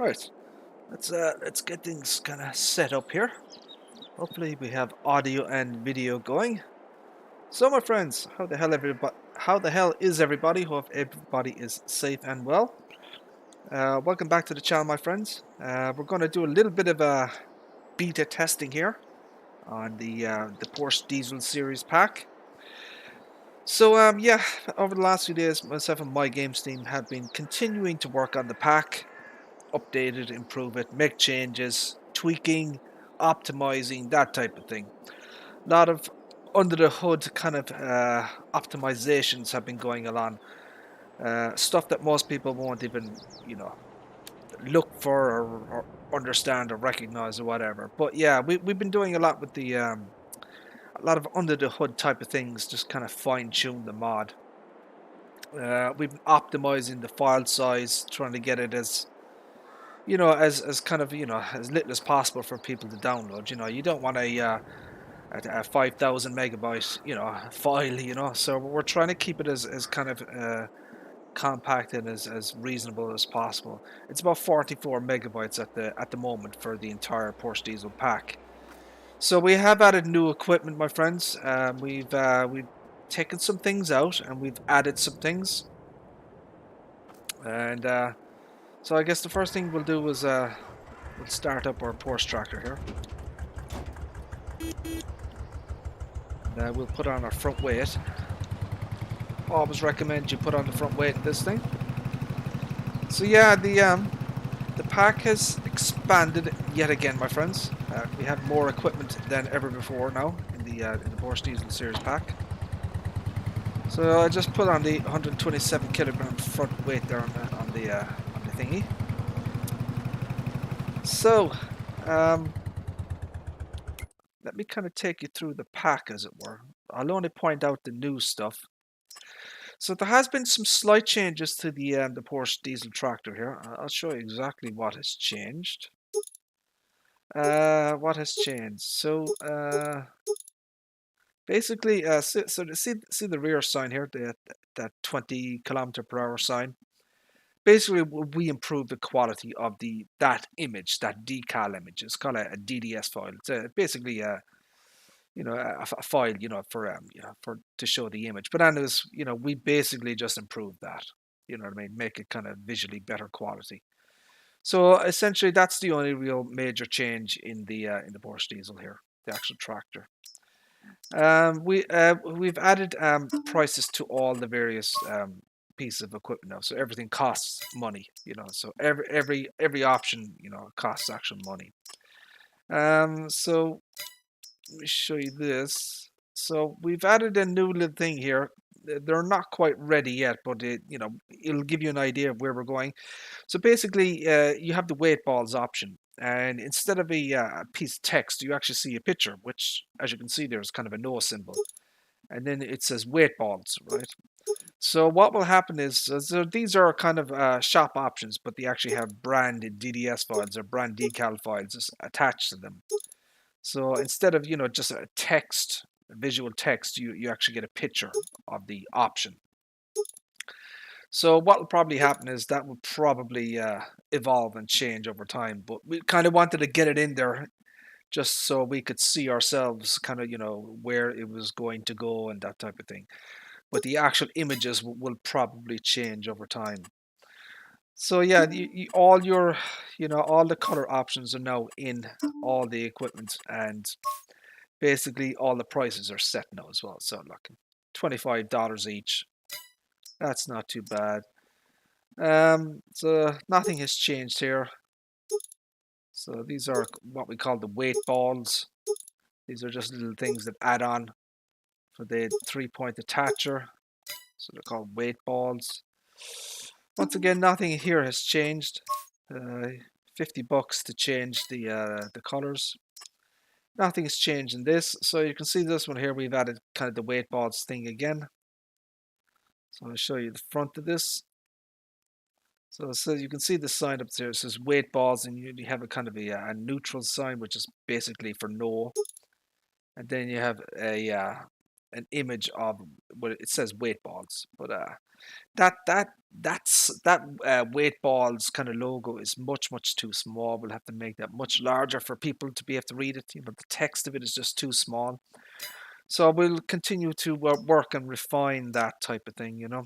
Right, let's get things kind of set up here. Hopefully we have audio and video going. So my friends, how the hell is everybody? Hope everybody is safe and well. Welcome back to the channel, my friends. We're going to do a little bit of a beta testing here on the Porsche Diesel Series pack. So yeah, over the last few days, myself and my games team have been continuing to work on the pack, update it, improve it, make changes, tweaking, optimizing, that type of thing. A lot of under the hood kind of optimizations have been going along. Stuff that most people won't even, look for or understand or recognize or whatever. But yeah, we've been doing a lot with a lot of under the hood type of things, just kind of fine tune the mod. We've been optimizing the file size, trying to get it as as kind of as little as possible for people to download. You don't want a 5,000 megabyte file. So we're trying to keep it as kind of compact and as reasonable as possible. It's about 44 megabytes at the moment for the entire Porsche Diesel pack. So we have added new equipment, my friends. We've taken some things out and we've added some things. And so I guess the first thing we'll do is we'll start up our Porsche tractor here. And we'll put on our front weight. Always recommend you put on the front weight in this thing. So yeah, the pack has expanded yet again, my friends. We have more equipment than ever before now in the Porsche Diesel Series pack. So I just put on the 127 kilogram front weight there on the thingy. So let me kind of take you through the pack, as it were. I'll only point out the new stuff. So there has been some slight changes to the Porsche diesel tractor here. I'll show you exactly what has changed. What has changed? So basically, so see the rear sign here, that 20 kilometer per hour sign. Basically, we improve the quality of that image, that decal image. It's called a DDS file. It's basically a file, for to show the image. But anyways, we basically just improve that. You know what I mean? Make it kind of visually better quality. So essentially, that's the only real major change in the Porsche diesel here, the actual tractor. We've added prices to all the various pieces of equipment now, so everything costs money. So every option costs actual money. So let me show you this. So we've added a new little thing here. They're not quite ready yet, but it'll give you an idea of where we're going. So basically, you have the weight balls option, and instead of a piece of text, you actually see a picture, which, as you can see, there's kind of a no symbol, and then it says weight balls, right? So what will happen is, so these are kind of shop options, but they actually have branded DDS files or brand decal files attached to them. So instead of just a visual text, you actually get a picture of the option. So what will probably happen is that will probably evolve and change over time. But we kind of wanted to get it in there just so we could see ourselves kind of where it was going to go and that type of thing. But the actual images will probably change over time. So yeah, all your all the color options are now in all the equipment, and basically all the prices are set now as well. So look, $25 each. That's not too bad. So nothing has changed here. So these are what we call the weight balls. These are just little things that add on for the 3-point attacher. So they're called weight balls. Once again, nothing here has changed. $50 to change the colors. Nothing has changed in this. So you can see this one here, we've added kind of the weight balls thing again. So I'll show you the front of this. So you can see the sign up there. It says weight balls, and you have a kind of a neutral sign, which is basically for no. And then you have an image of what it says weight balls, but that weight balls kind of logo is much too small. We'll have to make that much larger for people to be able to read it. You know, the text of it is just too small. So we'll continue to work and refine that type of thing. You know,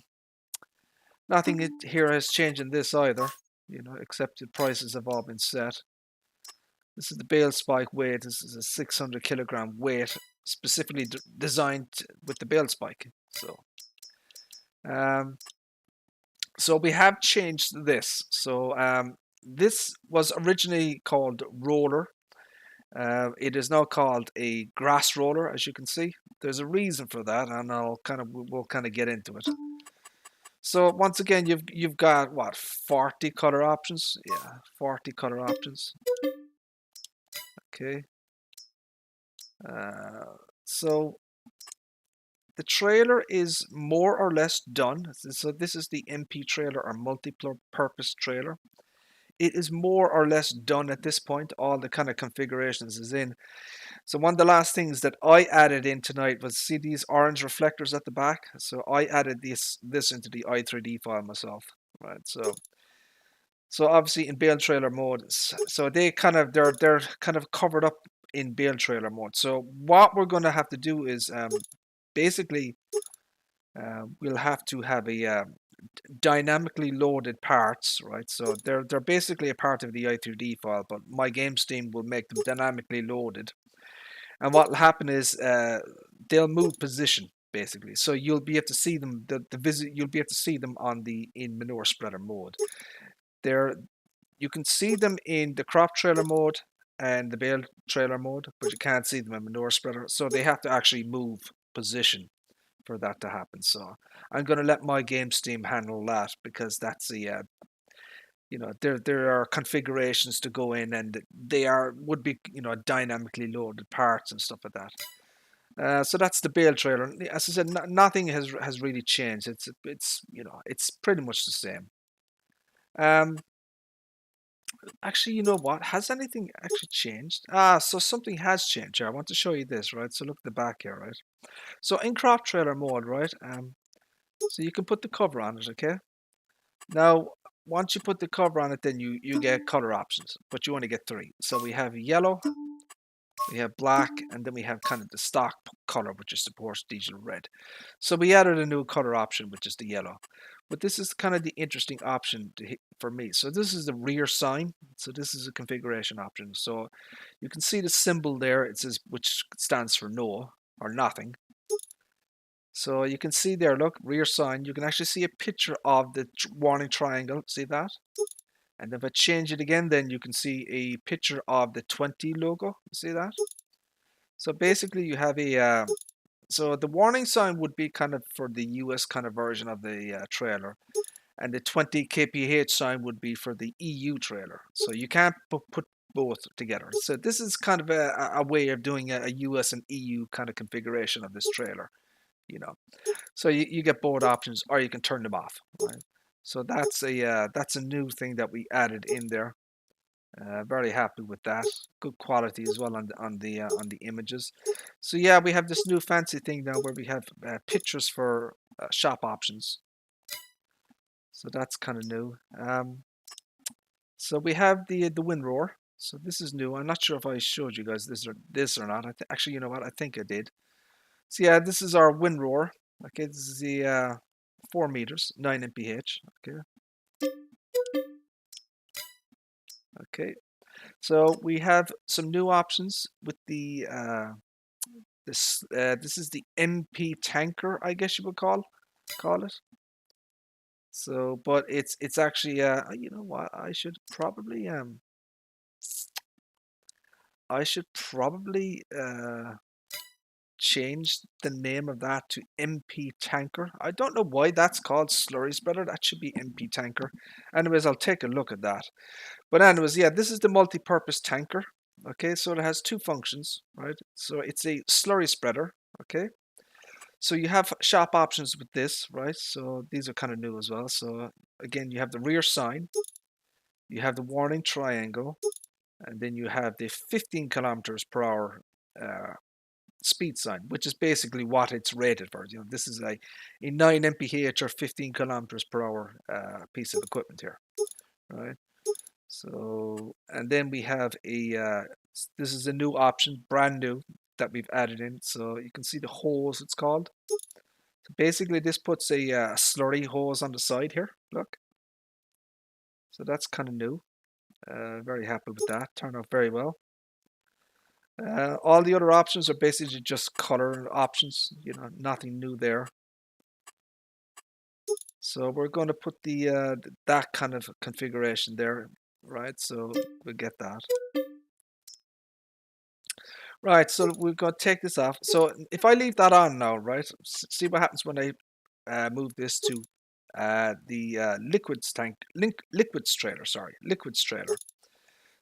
nothing here has changed in this either. You know, except the prices have all been set. This is the bale spike weight. This is a 600 kilogram weight, specifically designed with the bale spike. Um, so we have changed this. So this was originally called roller. It is now called a grass roller, as you can see. There's a reason for that, and we'll kind of get into it. So once again, you've got what, 40 color options? Yeah, 40 color options. Okay. So the trailer is more or less done. So this is the MP trailer, or multi-purpose trailer. It is more or less done at this point. All the kind of configurations is in. So one of the last things that I added in tonight was, see these orange reflectors at the back? So I added this into the i3D file myself, right? So obviously in Bale trailer mode, so they're kind of covered up in Bale trailer mode. So what we're going to have to do is basically we'll have to have a dynamically loaded parts, right? So they're basically a part of the i3D file, but my game Steam will make them dynamically loaded. And what will happen is they'll move position basically. So you'll be able to see them. You'll be able to see them in Manure Spreader mode. You can see them in the crop trailer mode and the bale trailer mode, but you can't see them in Manure Spreader. So they have to actually move position for that to happen. So I'm going to let my game Steam handle that, because that's there are configurations to go in, and they would be dynamically loaded parts and stuff like that. So that's the Bale trailer. As I said, nothing has really changed. It's pretty much the same. Actually, you know what? Has anything actually changed? So something has changed here. I want to show you this, right? So look at the back here, right? So in crop trailer mode, right? So you can put the cover on it, okay? Now, once you put the cover on it, then you get color options, but you only get 3. So we have yellow, we have black, and then we have kind of the stock color, which is supports diesel red. So we added a new color option, which is the yellow. But this is kind of the interesting option for me. So this is the rear sign. So this is a configuration option. So you can see the symbol there. It says, which stands for no or nothing. So you can see there, look, rear sign. You can actually see a picture of the warning triangle. See that? And if I change it again, then you can see a picture of the 20 logo. See that? So basically you have so the warning sign would be kind of for the US kind of version of the trailer. And the 20 kph sign would be for the EU trailer. So you can't put both together. So this is kind of a way of doing a US and EU kind of configuration of this trailer. So you get both options, or you can turn them off, right? So that's a new thing that we added in there. Very happy with that. Good quality as well on the images. So yeah, we have this new fancy thing now where we have pictures for shop options. So that's kind of new. So we have the WinRoar. So this is new. I'm not sure if I showed you guys this or not. Actually, you know what? I think I did. So yeah, this is our WinRoar. Okay, this is the 4 meters, 9 mph. Okay. So we have some new options with the this is the MP tanker, I guess you would call it. So, but it's actually you know what? I should probably change the name of that to MP tanker. I don't know why that's called slurry spreader. That should be MP tanker. Anyways, I'll take a look at that. But anyways, yeah, this is the multi-purpose tanker. Okay, so it has 2 functions, right? So it's a slurry spreader. Okay, so you have shop options with this, right? So these are kind of new as well. So again, you have the rear sign, you have the warning triangle, and then you have the 15 kilometers per hour speed sign, which is basically what it's rated for. You know, this is a 9 mph or 15 kilometers per hour piece of equipment here, right? So, and then we have this is a new option, brand new, that we've added in. So you can see the hose, it's called. So basically, this puts a slurry hose on the side here. Look. So that's kind of new. Very happy with that. Turned out very well. All the other options are basically just color options. You know, nothing new there. So we're going to put the that kind of configuration there, right? So we'll get that. Right, so we're going to take this off. So if I leave that on now, right, see what happens when I move this to the liquids trailer, sorry, liquids trailer.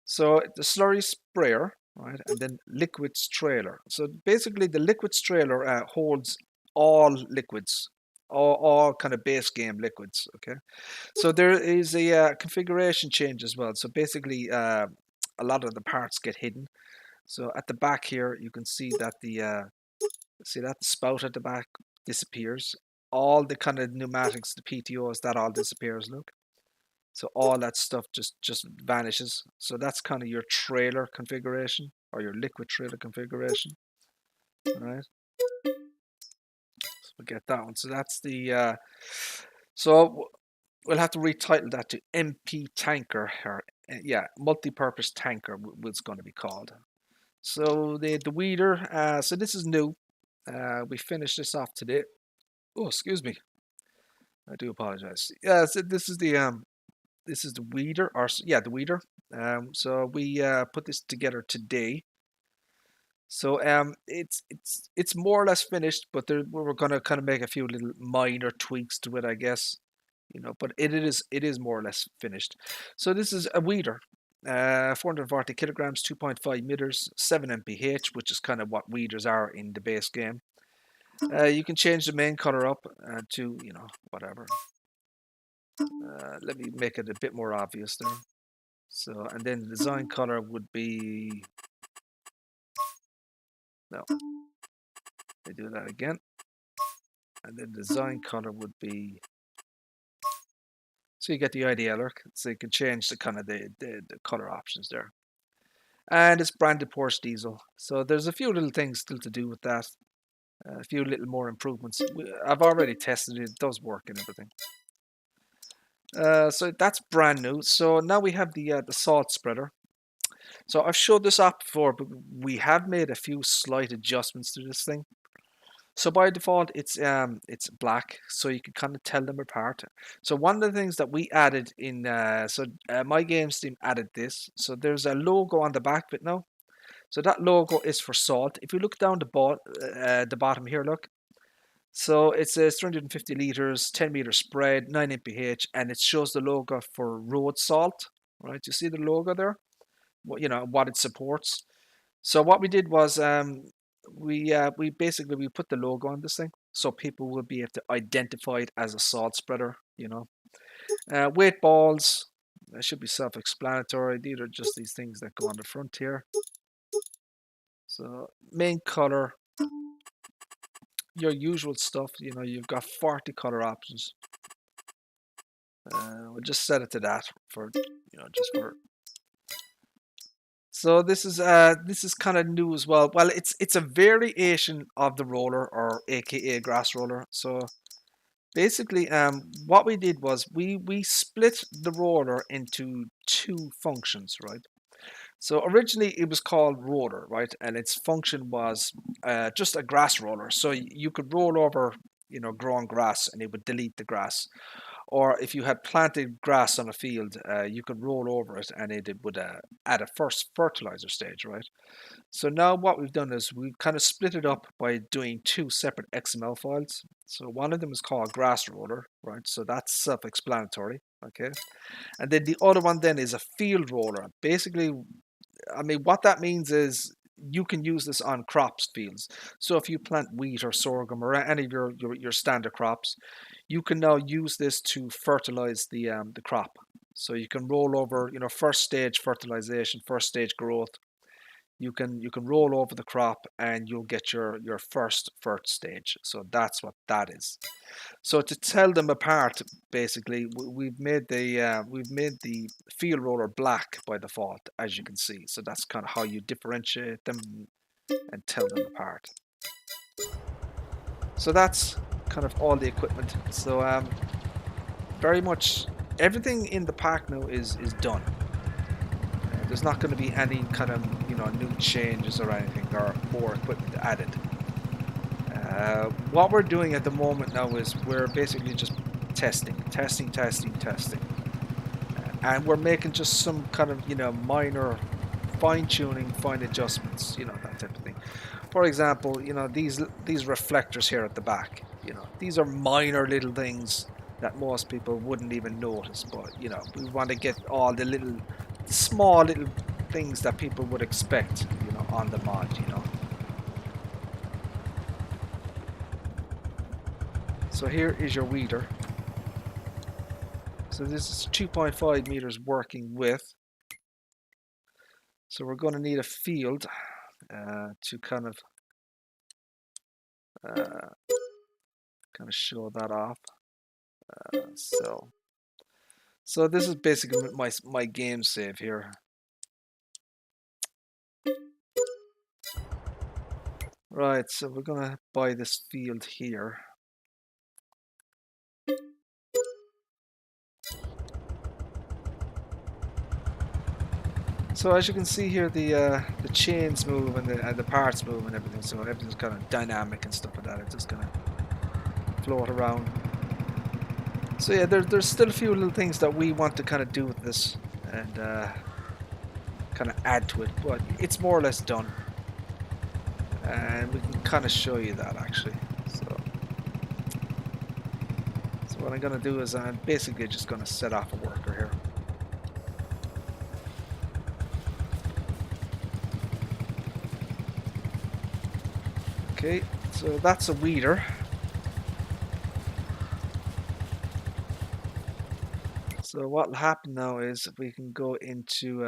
So the slurry sprayer, right, and then liquids trailer. So basically the liquids trailer holds all liquids, all kind of base game liquids, okay? So there is a configuration change as well. So basically a lot of the parts get hidden. So at the back here, you can see that the spout at the back disappears. All the kind of pneumatics, the PTOs, that all disappears. Look, so all that stuff just vanishes. So that's kind of your trailer configuration or your liquid trailer configuration. All right. So we'll get that one. So that's the so we'll have to retitle that to MP tanker or yeah, multi-purpose tanker was going to be called. So the weeder, so this is new. We finished this off today. Oh, excuse me. I do apologize. Yeah, so this is the weeder, or yeah, the weeder. So we put this together today. So it's more or less finished, but we're gonna kind of make a few little minor tweaks to it, I guess. You know, but it is more or less finished. So this is a weeder. 440 kilograms, 2.5 meters, 7 mph, which is kind of what weeders are in the base game. You can change the main color up to, you know, whatever. Let me make it a bit more obvious there. So, and then the design color would be, no, let me do that again. And then the design color would be, so you get the idea, look. So you can change the kind of the color options there. And it's branded Porsche diesel. So there's a few little things still to do with that. A few little more improvements. I've already tested it. It does work and everything. So that's brand new. So now we have the salt spreader. So I've showed this off before, but we have made a few slight adjustments to this thing. So by default, it's black, so you can kind of tell them apart. So one of the things that we added in, my games team added this. So there's a logo on the back of it now. So that logo is for salt. If you look down the bottom here, look. So it says 350 liters, 10 meter spread, 9 mph, and it shows the logo for road salt. Right, you see the logo there. What it supports. So what we did was we basically we put the logo on this thing so people will be able to identify it as a salt spreader. Weight balls, that should be self-explanatory. These are just these things that go on the front here. So main color, your usual stuff. You've got 40 color options. We'll just set it to that for just for. So this is kind of new as well. Well, it's a variation of the roller, or AKA grass roller. So basically, what we did was we split the roller into two functions, right? So originally it was called Rotor, right? And its function was just a grass roller. So you could roll over, growing grass, and it would delete the grass. Or if you had planted grass on a field, you could roll over it and it would add a first fertilizer stage, right? So now what we've done is we've kind of split it up by doing two separate XML files. So one of them is called grass roller, right? So that's self-explanatory, okay? And then the other one then is a field roller. Basically, I mean, what that means is you can use this on crops fields. So if you plant wheat or sorghum or any of your standard crops, you can now use this to fertilize the crop. So you can roll over, first stage fertilization, first stage growth. you can roll over the crop and you'll get your first fert stage. So that's what that is. So to tell them apart, basically, we've made the field roller black by default, as you can see. So that's kind of how you differentiate them and tell them apart. So that's kind of all the equipment. So very much everything in the pack now is done. There's not going to be any kind of new changes or anything or more equipment added. What we're doing at the moment now is we're basically just testing, and we're making just some kind of minor fine-tuning, fine adjustments, that type of thing. For example, these reflectors here at the back, these are minor little things that most people wouldn't even notice, but we want to get all the small little things that people would expect, on the mod, So here is your weeder. So this is 2.5 meters working width. So we're going to need a field to kind of show that off. So this is basically my game save here. Right, so we're gonna buy this field here. So as you can see here, the chains move and the parts move and everything. So everything's kind of dynamic and stuff like that. It's just gonna float around. So yeah, there's still a few little things that we want to kind of do with this and kind of add to it, but it's more or less done. And we can kind of show you that actually. So what I'm gonna do is I'm basically just gonna set off a worker here. Okay, so that's a weeder. So what will happen now is we can go into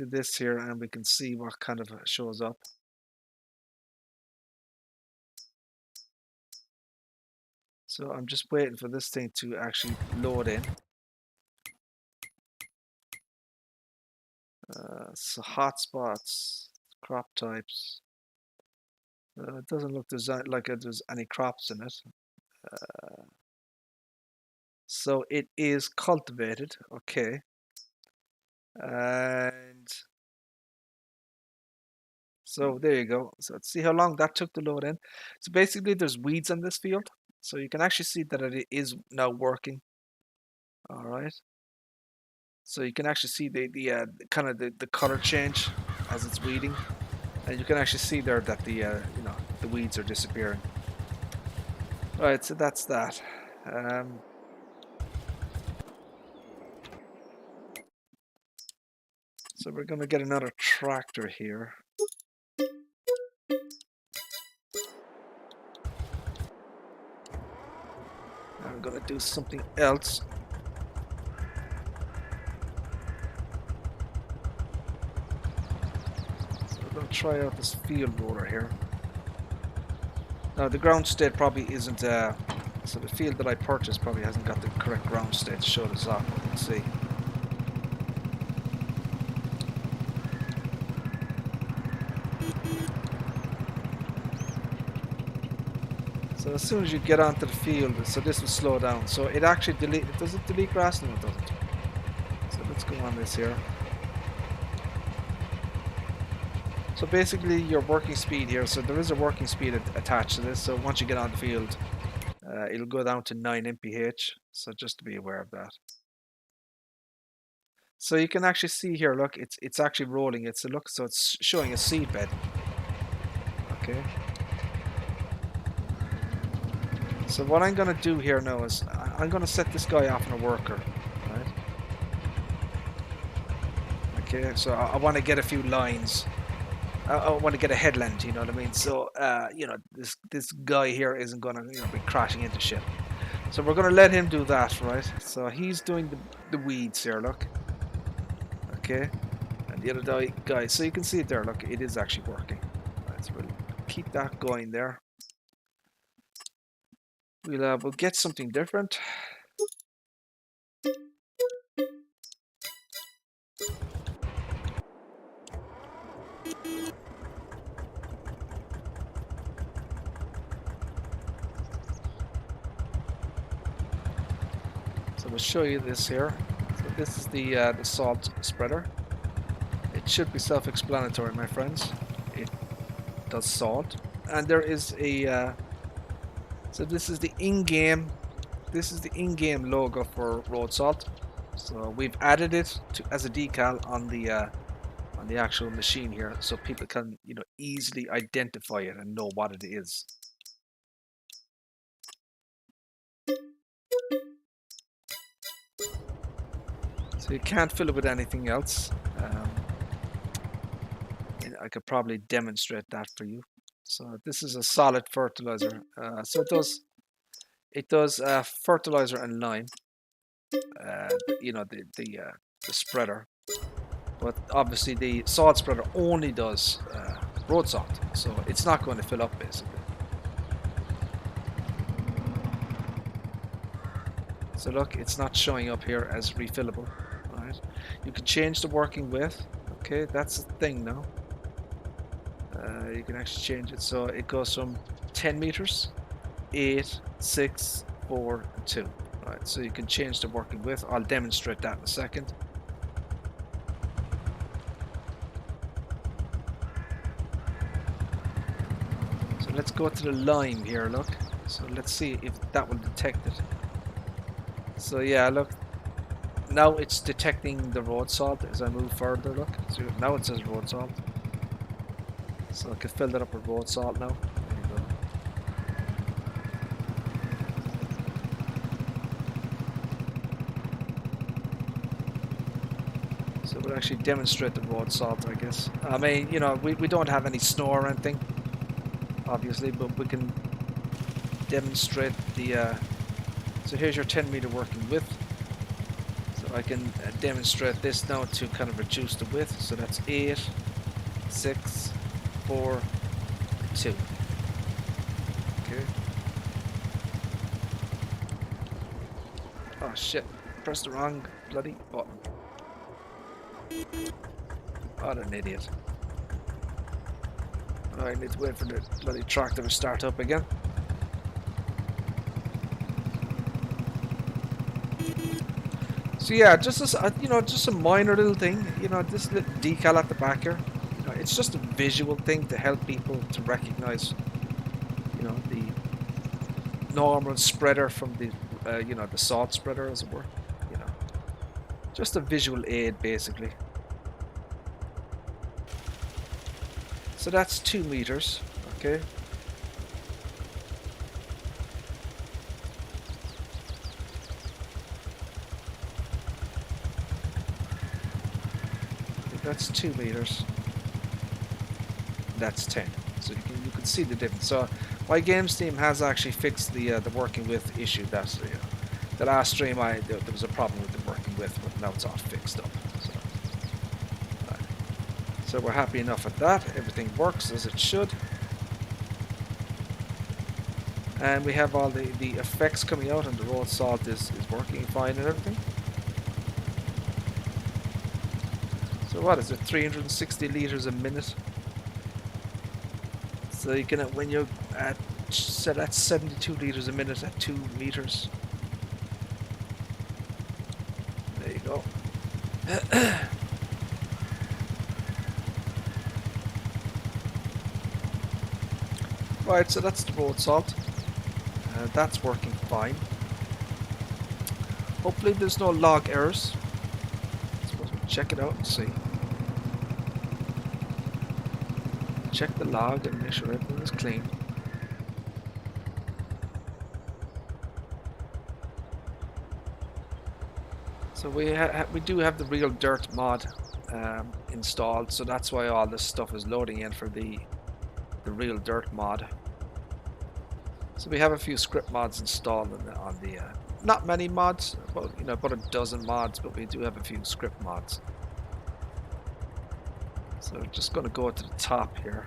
this here and we can see what kind of shows up. So I'm just waiting for this thing to actually load in. So hotspots, crop types. It doesn't look like there's any crops in it. So it is cultivated, okay. And so there you go. So let's see how long that took to load in. So basically there's weeds on this field. So you can actually see that it is now working. All right. So you can actually see the kind of the color change as it's weeding. And you can actually see there that the weeds are disappearing. Right, so that's that. So we're going to get another tractor here. I'm going to do something else. So we're going to try out this field roller here. Now the ground state probably isn't, so the field that I purchased probably hasn't got the correct ground state to show this off. Let's see. So as soon as you get onto the field, so this will slow down. So it actually does it delete grass? No, it doesn't. So let's go on this here. So basically your working speed here, so there is a working speed attached to this. So once you get on the field, it'll go down to 9 mph. So just to be aware of that. So you can actually see here, look, it's actually rolling. So it's showing a seed bed. Okay. So what I'm going to do here now is I'm going to set this guy off on a worker, right? Okay, so I want to get a few lines. I want to get a headland, you know what I mean? So, this guy here isn't going to be crashing into shit. So we're going to let him do that, right? So he's doing the weeds here, look. Okay. And the other guy, so you can see it there, look, it is actually working. Right, so we'll keep that going there. We'll get something different. So we'll show you this here. So this is the salt spreader. It should be self-explanatory, my friends. It does salt, and there is a. So this is the in-game. This is the in-game logo for road salt. So we've added it as a decal on the actual machine here, so people can easily identify it and know what it is. So you can't fill it with anything else. I could probably demonstrate that for you. So this is a solid fertilizer. So it does fertilizer and lime. The spreader, but obviously the salt spreader only does road salt, so it's not going to fill up basically. So look, it's not showing up here as refillable. Right, you can change the working width. Okay, that's the thing now. You can actually change it, so it goes from 10 meters, 8, 6, 4, and 2. Right, so you can change the working width. I'll demonstrate that in a second. So let's go to the lime here, look. So let's see if that will detect it. So yeah, look. Now it's detecting the road salt as I move further, look. So now it says road salt. So I can fill that up with road salt now. There you go. So we'll actually demonstrate the road salt, I guess. I mean, we don't have any snow or anything, obviously, but we can demonstrate the... So here's your 10 meter working width. So I can demonstrate this now to kind of reduce the width. So that's 8, 6, 4, 2. Okay. Oh shit, pressed the wrong bloody button. What an idiot. Oh, I need to wait for the bloody tractor to start up again. So yeah, just a minor little thing, this little decal at the back here. It's just a visual thing to help people to recognize, the normal spreader from the, the salt spreader, as it were. Just a visual aid, basically. So that's 2 meters, okay. That's 2 meters. That's 10. So you can see the difference. So my games team has actually fixed the working width issue. That's the last stream there was a problem with the working width, but now it's all fixed up. So we're happy enough with that. Everything works as it should. And we have all the effects coming out, and the road salt is working fine and everything. So what is it, 360 liters a minute? So you can, when you're at, so that's 72 liters a minute at 2 meters. There you go. Right, so that's the road salt. That's working fine. Hopefully there's no log errors. So we'll check it out and see. Check the log and make sure everything is clean. So we do have the Real Dirt mod installed, so that's why all this stuff is loading in for the Real Dirt mod. So we have a few script mods installed on the not many mods, about about a dozen mods, but we do have a few script mods. So just going to go to the top here.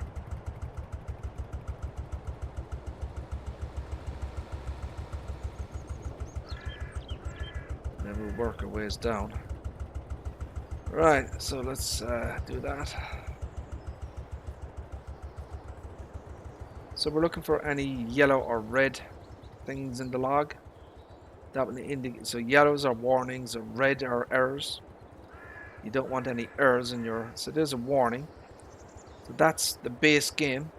And then we'll work our ways down. Right, so let's do that. So we're looking for any yellow or red things in the log. That will indicate. So yellows are warnings, or red are errors. You don't want any errors in your. So there's a warning. So that's the base game.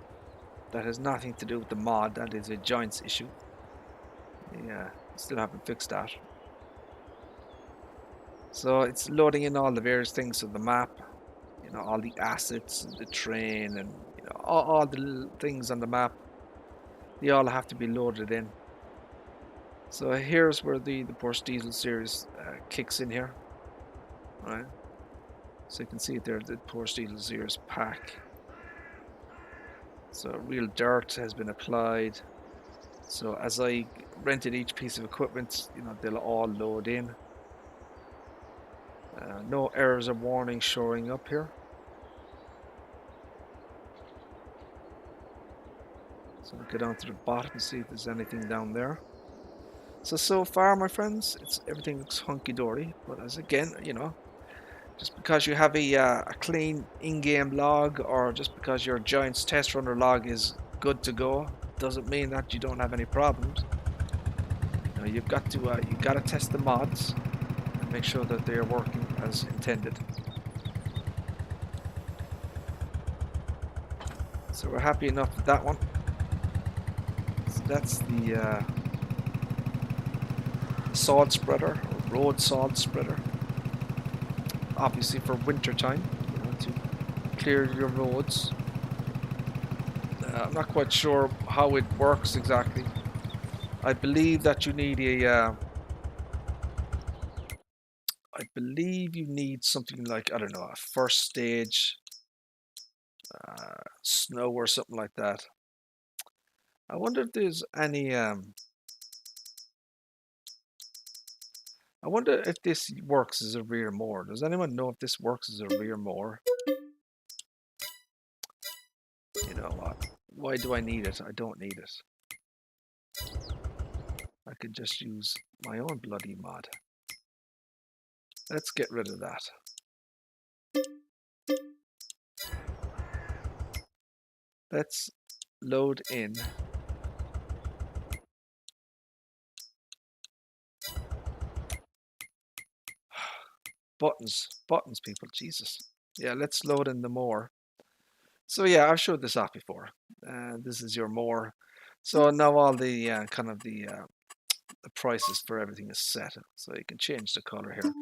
That has nothing to do with the mod. That is a joints issue. Yeah, still haven't fixed that. So it's loading in all the various things of the map. You know, all the assets, the train, and you know, all the little things on the map. They all have to be loaded in. So here's where the Porsche Diesel series kicks in here. Right. So you can see it there, the Porsche Diesel series pack. So real dirt has been applied. So as I rented each piece of equipment, you know, they'll all load in. No errors or warnings showing up here. So we'll go down to the bottom and see if there's anything down there. So far, my friends, everything looks hunky-dory. But as again, you know, just because you have a clean in-game log, or just because your Giants test runner log is good to go, doesn't mean that you don't have any problems. You know, you've got to test the mods and make sure that they are working as intended. So we're happy enough with that one. So that's the salt spreader, or road salt spreader. Obviously for winter time, you know, to clear your roads. I'm not quite sure how it works exactly. I believe that you need I believe you need something like, I don't know, a first stage snow or something like that. I wonder if there's any I wonder if this works as a rear mower. Does anyone know if this works as a rear mower? You know what? Why do I need it? I don't need it. I could just use my own bloody mod. Let's get rid of that. Let's load in buttons, people, Jesus. Yeah, let's load in the mower. So yeah, I've showed this off before. This is your mower. So now all the kind of the prices for everything is set. So you can change the color here.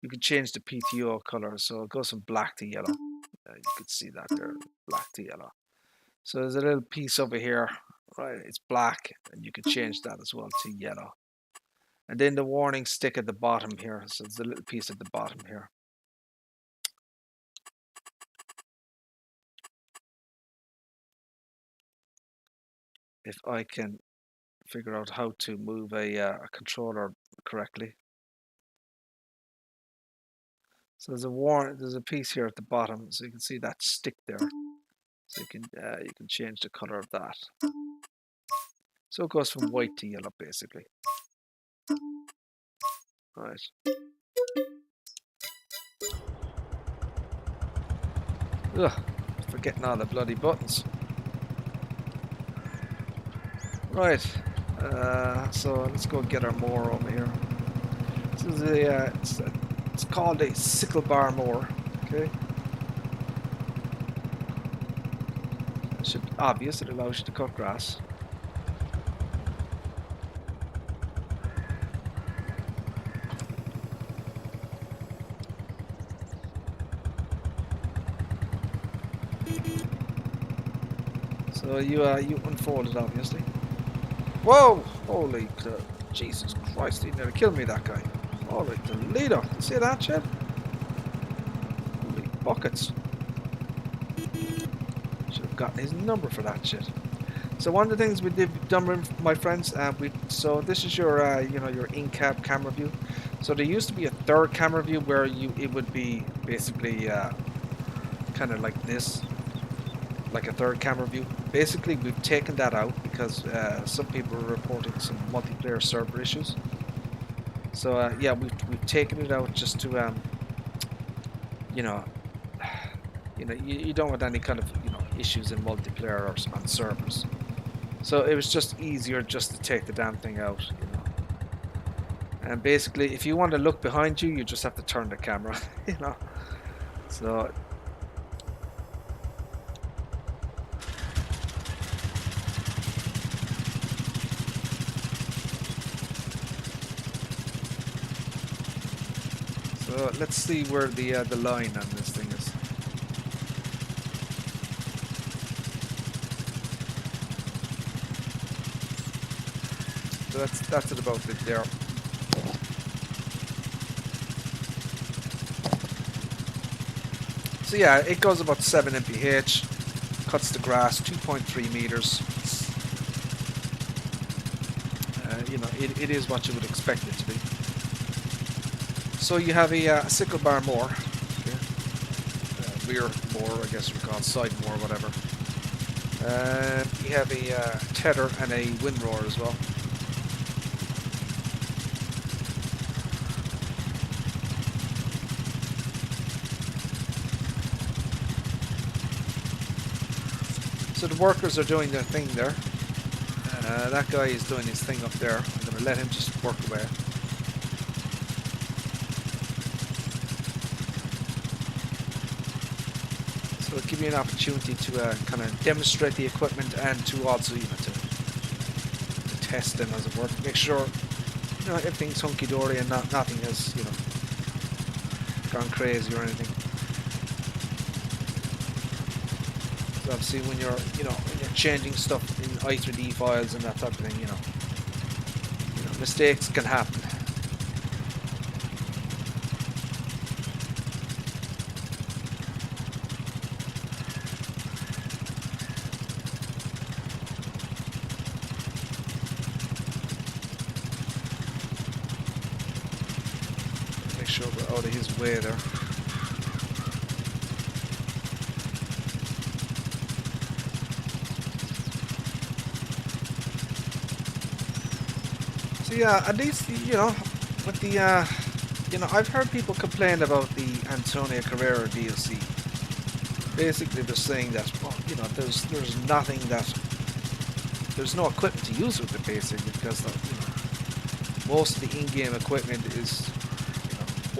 You can change the PTO color, so it goes from black to yellow. You can see that there, black to yellow. So there's a little piece over here, right? It's black, and you can change that as well to yellow. And then the warning stick at the bottom here. So it's a little piece at the bottom here. If I can figure out how to move a controller correctly. So there's a piece here at the bottom, so you can see that stick there. So you can change the color of that. So it goes from white to yellow, basically. Right. Ugh, forgetting all the bloody buttons. Right. So let's go get our mower over here. This is it's called a sickle bar mower. Okay. It should be obvious. It allows you to cut grass. So you unfold it, obviously. Whoa! Holy Jesus Christ! He nearly killed me, that guy. Holy Toledo! You see that shit? Holy buckets! Should have gotten his number for that shit. So one of the things we did done, my friends, so this is your you know, your in-cab camera view. So there used to be a third camera view where it would be basically kind kind of like this, like a third camera view. Basically, we've taken that out because some people are reporting some multiplayer server issues. So yeah, we've taken it out just to you know, you don't want any kind of issues in multiplayer or on servers. So it was just easier just to take the damn thing out. And basically, if you want to look behind you, you just have to turn the camera, So So let's see where the line on this thing is. So that's at about it there. So yeah, it goes about 7 mph, cuts the grass 2.3 meters. It is what you would expect it to be. So you have a sickle bar mower, okay. Rear mower, I guess we call it, side mower, whatever. You have a tether and a windrower as well. So the workers are doing their thing there. That guy is doing his thing up there. I'm going to let him just work away. So it'll give you an opportunity to kind of demonstrate the equipment and to also, to test them, as it were. Make sure, everything's hunky-dory and nothing has, gone crazy or anything. So obviously when you're, when you're changing stuff in i3D files and that type of thing, mistakes can happen. Make sure we're out of his way there. So yeah, at least, with the, I've heard people complain about the Antonio Carrera DLC. Basically, they're saying that, well, there's nothing there's no equipment to use with it, basically, because, most of the in-game equipment is,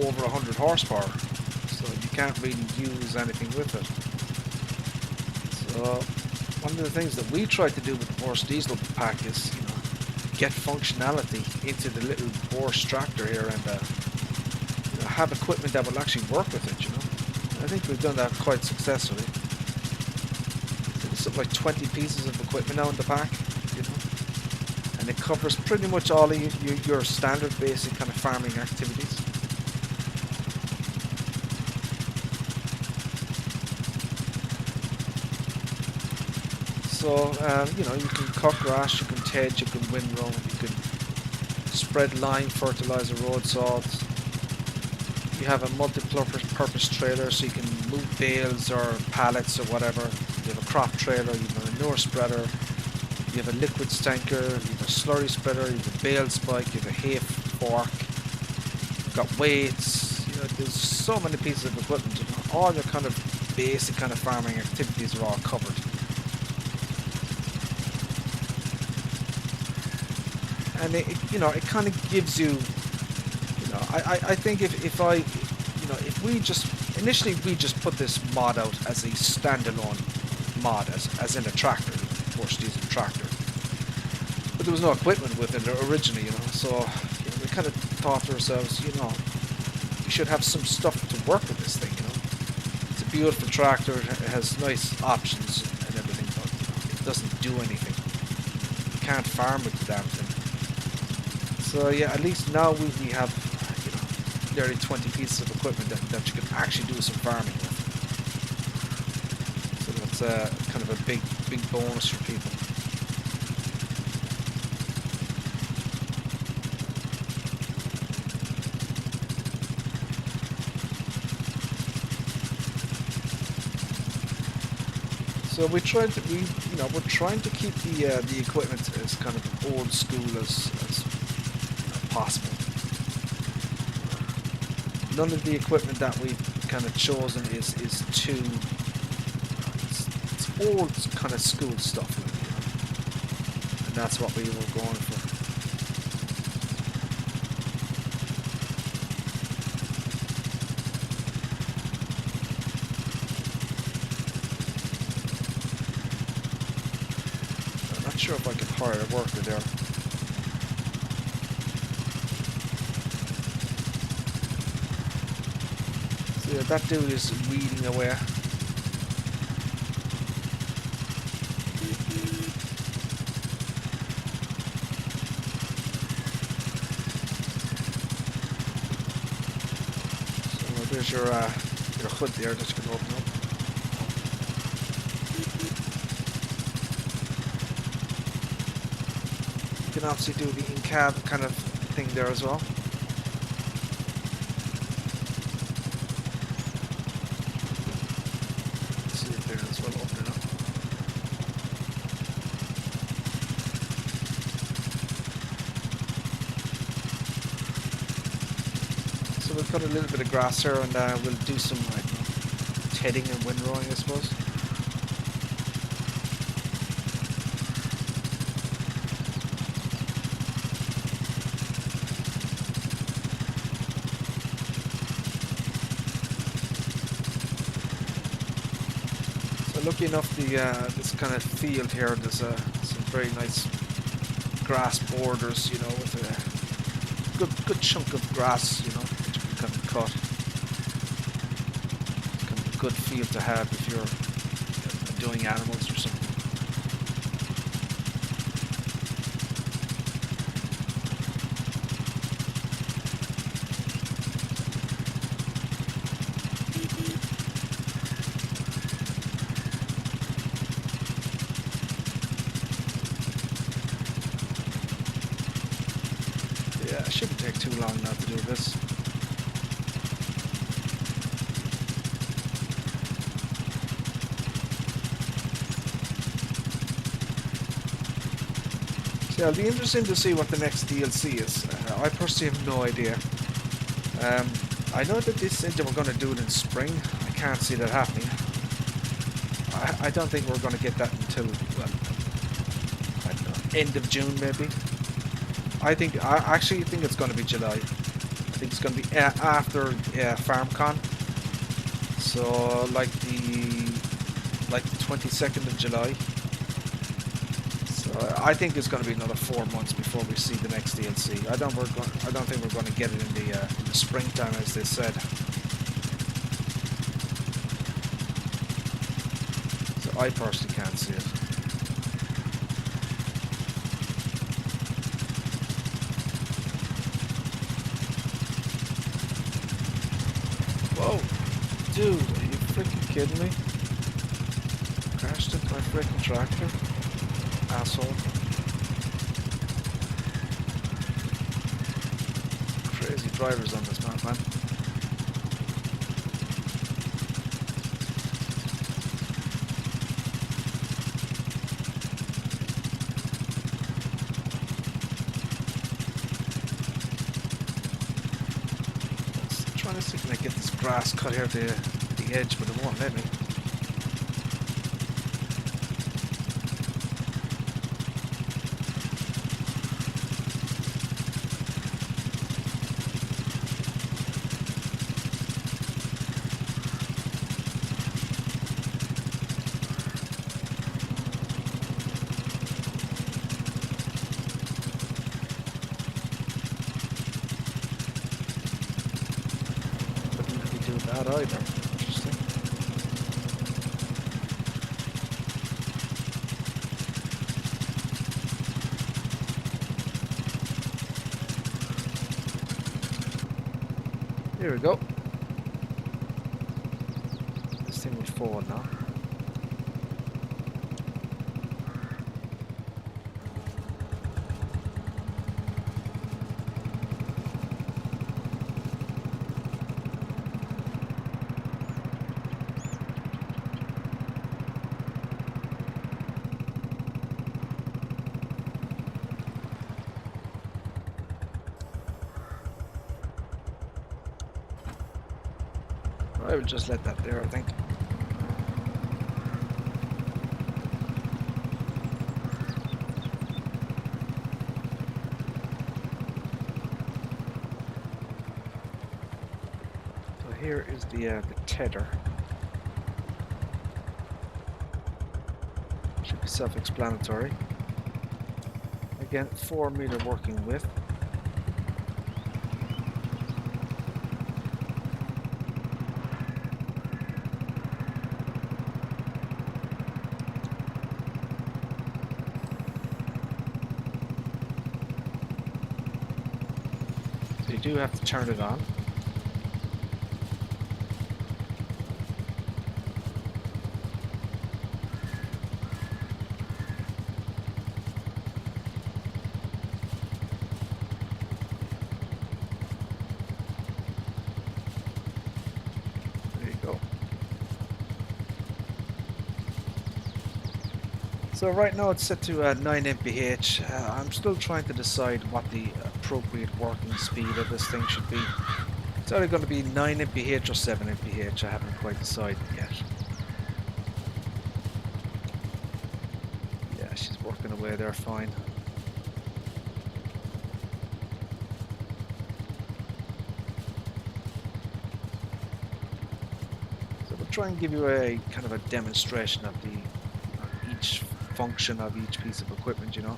over 100 horsepower, so you can't really use anything with it. So, one of the things that we tried to do with the Horse Diesel pack is, get functionality into the little Porsche tractor here and have equipment that will actually work with it, I think we've done that quite successfully. There's something like 20 pieces of equipment now in the pack, and it covers pretty much all of your standard basic kind of farming activities. So, you can cut grass, you can hedge, you can windrow, you can spread lime, fertilizer, road salt. You have a multi-purpose trailer, so you can move bales or pallets or whatever. You have a crop trailer, you have a manure spreader, you have a liquids tanker, you have a slurry spreader, you have a bale spike, you have a hay fork, you've got weights. There's so many pieces of equipment. All your kind of basic kind of farming activities are all covered. And it kind of gives you, I think if we just, initially we just put this mod out as a standalone mod, as in a tractor, Horse Diesel tractor. But there was no equipment with it originally, so we kind of thought to ourselves, we should have some stuff to work with this thing, It's a beautiful tractor, it has nice options and everything, but it doesn't do anything. You can't farm with the damn thing. So yeah, at least now we have, nearly 20 pieces of equipment that you can actually do some farming with. So that's kind of a big bonus for people. So we're trying to keep the equipment as kind of old school as possible. None of the equipment that we've kind of chosen is too it's old kind of school stuff, really, and that's what we were going for. I'm not sure if I can hire a worker there. So yeah, that dude is weeding away. There's your hood there that you can open up. You can obviously do the in-cab kind of thing there as well. Let's see if there as well, open it up. So we've got a little bit of grass here, and we'll do some like tedding and windrowing, I suppose. So lucky enough, this kind of field here, there's some very nice grass borders, you know, with a good chunk of grass, you know, which you can kind of cut. It's kind of a good field to have if you're doing animals or something. Yeah, it shouldn't take too long now to do this. So it'll be interesting to see what the next DLC is. I personally have no idea. I know that they said they were going to do it in spring. I can't see that happening. I don't think we're going to get that until, well, I don't know, end of June maybe. I actually think it's going to be July. I think it's going to be after FarmCon. So like the 22nd of July. So I think it's going to be another 4 months before we see the next DLC. I don't think we're going to get it in the springtime, as they said. So I personally can't see it. Whoa, dude, are you freaking kidding me? Crashed into my freaking tractor, asshole. Crazy drivers on this map, man. Trying to see if I can get this grass cut here to the edge, but it won't let me. Either. Interesting. Here we go. This thing will forward now. I will just let that there, I think. So here is the tether. Should be self-explanatory. Again, 4 meter working width. So you do have to turn it on. So right now it's set to 9 mph. I'm still trying to decide what the appropriate working speed of this thing should be. It's either going to be 9 mph or 7 mph. I haven't quite decided yet. Yeah, she's working away there fine. So we'll try and give you a kind of a demonstration of each function of each piece of equipment, you know.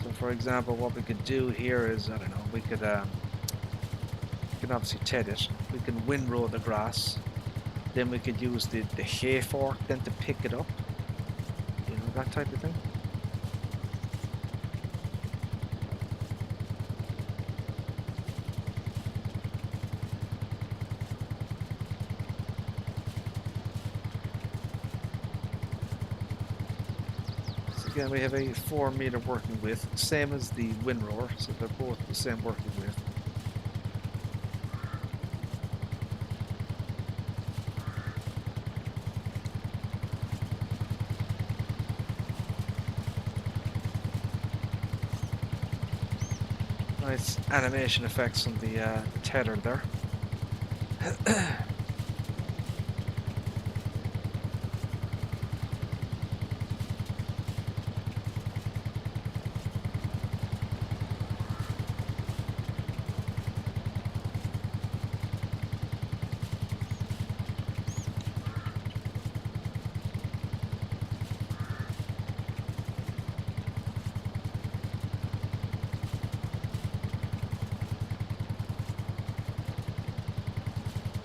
So for example, what we could do here is, I don't know, we can obviously ted it. We can windrow the grass. Then we could use the hay fork then to pick it up. You know, that type of thing. Again, we have a 4 meter working width, same as the windrower, so they're both the same working width. Nice animation effects on the tether there.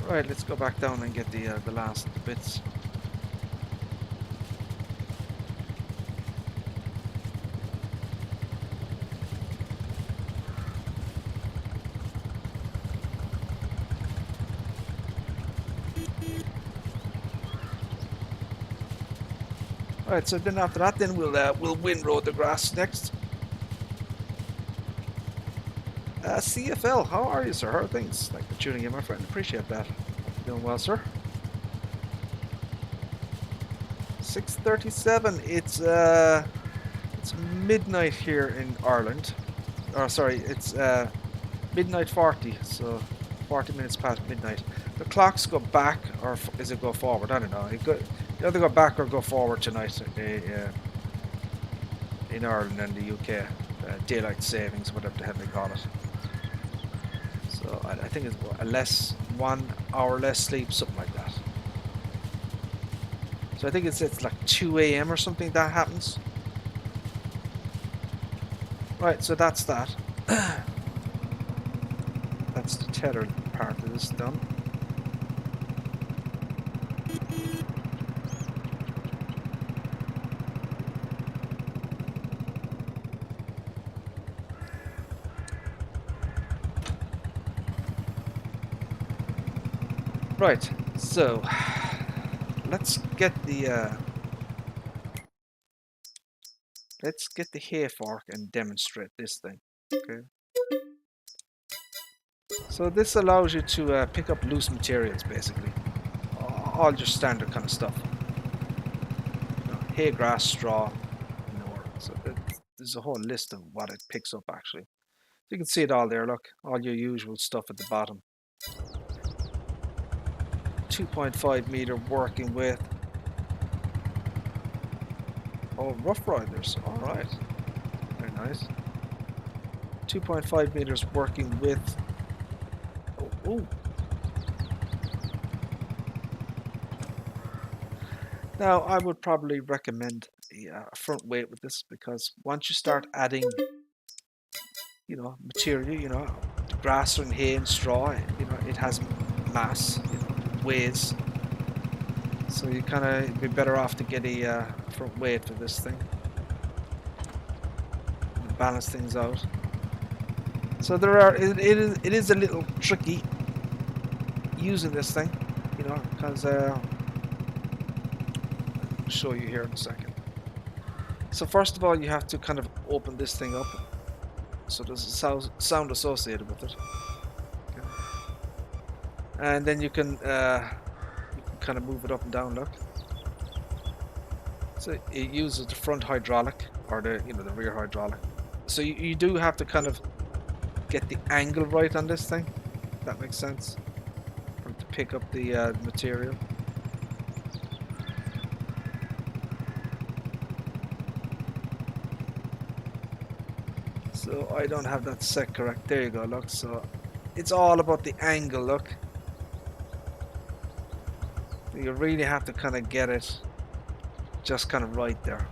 Right, let's go back down and get the last bits. Right, so then after that, then we'll windrow the grass next. CFL, how are you, sir? How are things? Thanks for tuning in, my friend. Appreciate that. Doing well, sir. 6:37. It's midnight here in Ireland. Oh, sorry, it's midnight 40. So 40 minutes past midnight. The clocks go back, or is it go forward? I don't know. It either go back or go forward tonight in Ireland and the UK. Daylight savings, whatever the hell they call it. So I think it's 1 hour less sleep, something like that. So I think it's like 2 a.m. or something that happens. Right, so that's that. That's the tether part of this done. Right, so let's get the hay fork and demonstrate this thing. Okay. So this allows you to pick up loose materials, basically, all your standard kind of stuff. You know, hay, grass, straw, manure. So there's a whole list of what it picks up actually. You can see it all there, look, all your usual stuff at the bottom. 2.5 meter working width. Oh, Rough Riders, alright. Very nice. 2.5 meters working width. Oh, oh. Now, I would probably recommend a front weight with this, because once you start adding, you know, material, you know, grass and hay and straw, you know, it has mass, you know, it weighs. So you kind of be better off to get a front weight for this thing. Balance things out. So there are, it is a little tricky using this thing, you know, because I'll show you here in a second. So first of all, you have to kind of open this thing up, so there's a sound associated with it. Okay. And then you can kind of move it up and down, look. So it uses the front hydraulic, or the, you know, the rear hydraulic. So you do have to kind of get the angle right on this thing, if that makes sense, for it to pick up the material. So I don't have that set correct. There you go, look. So it's all about the angle, look. You really have to kind of get it just kind of right there.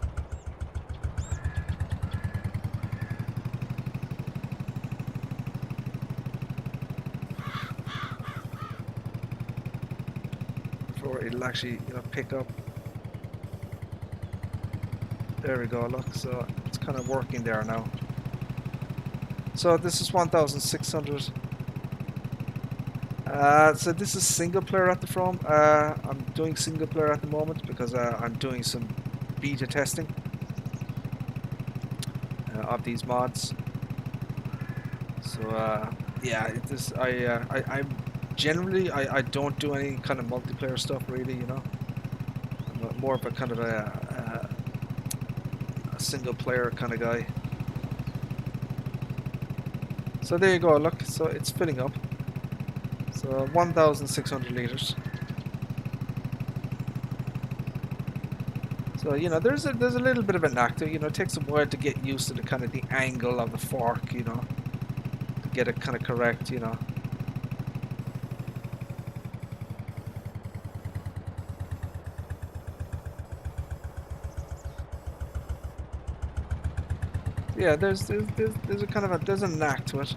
Before it'll actually, you know, pick up. There we go, look. So it's kind of working there now. So this is 1600. So this is single player at the from. I'm doing single player at the moment because I'm doing some beta testing of these mods. So yeah, it is. I generally I don't do any kind of multiplayer stuff really. You know, I'm more of a kind of a single player kind of guy. So there you go, look, so it's filling up. So 1,600 liters. So, you know, there's a little bit of a knack to it, you know, it takes a while to get used to the kind of the angle of the fork, you know, to get it kind of correct, you know. Yeah, there's a kind of there's a knack to it.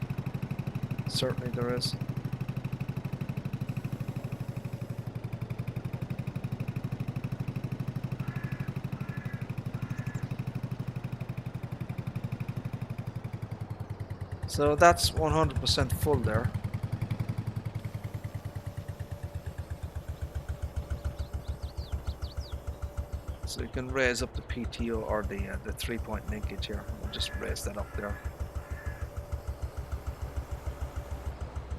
Certainly there is. So that's 100% full there. So you can raise up the PTO or the 3-point linkage here. We'll just raise that up there.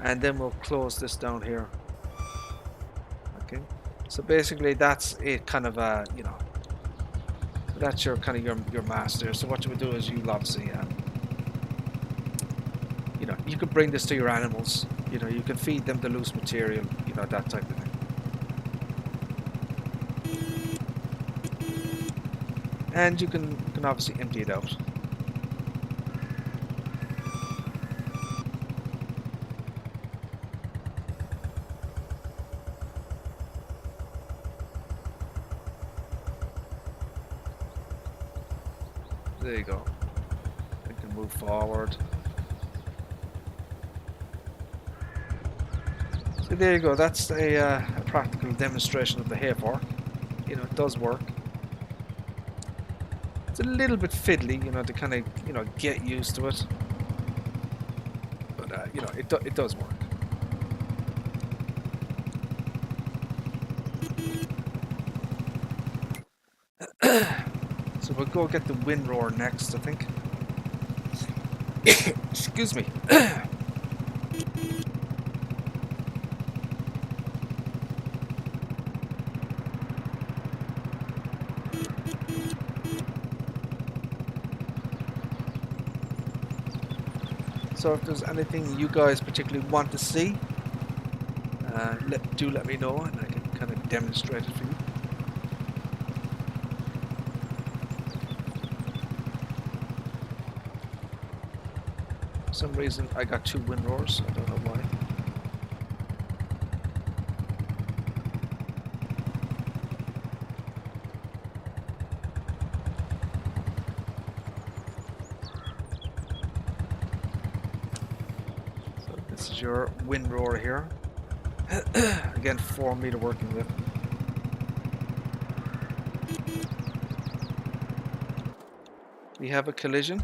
And then we'll close this down here. Okay. So basically that's it, kind of you know. So that's your kind of your master. So what you would do is you'll obviously you know, you could bring this to your animals. You know, you can feed them the loose material. You know, that type of thing. And you can obviously empty it out. There you go. You can move forward. So there you go. That's a practical demonstration of the hay fork. You know, it does work. It's a little bit fiddly, you know, to kind of, you know, get used to it. But you know, it does work. So we'll go get the wind roar next, I think. Excuse me. So if there's anything you guys particularly want to see, do let me know, and I can kind of demonstrate it for you. For some reason I got 2 windrows, I don't know why. So this is your windrower here. Again, 4 meter working with. We have a collision.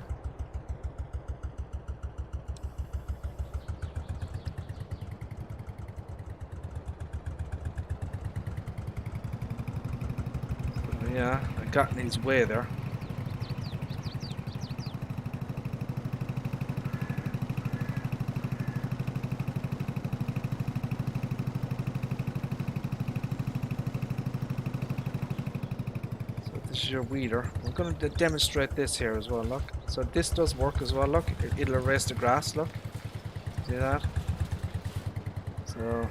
Yeah, I got in his way there. So this is your weeder. We're going to demonstrate this here as well, look. So this does work as well, look. It'll erase the grass, look. See that? So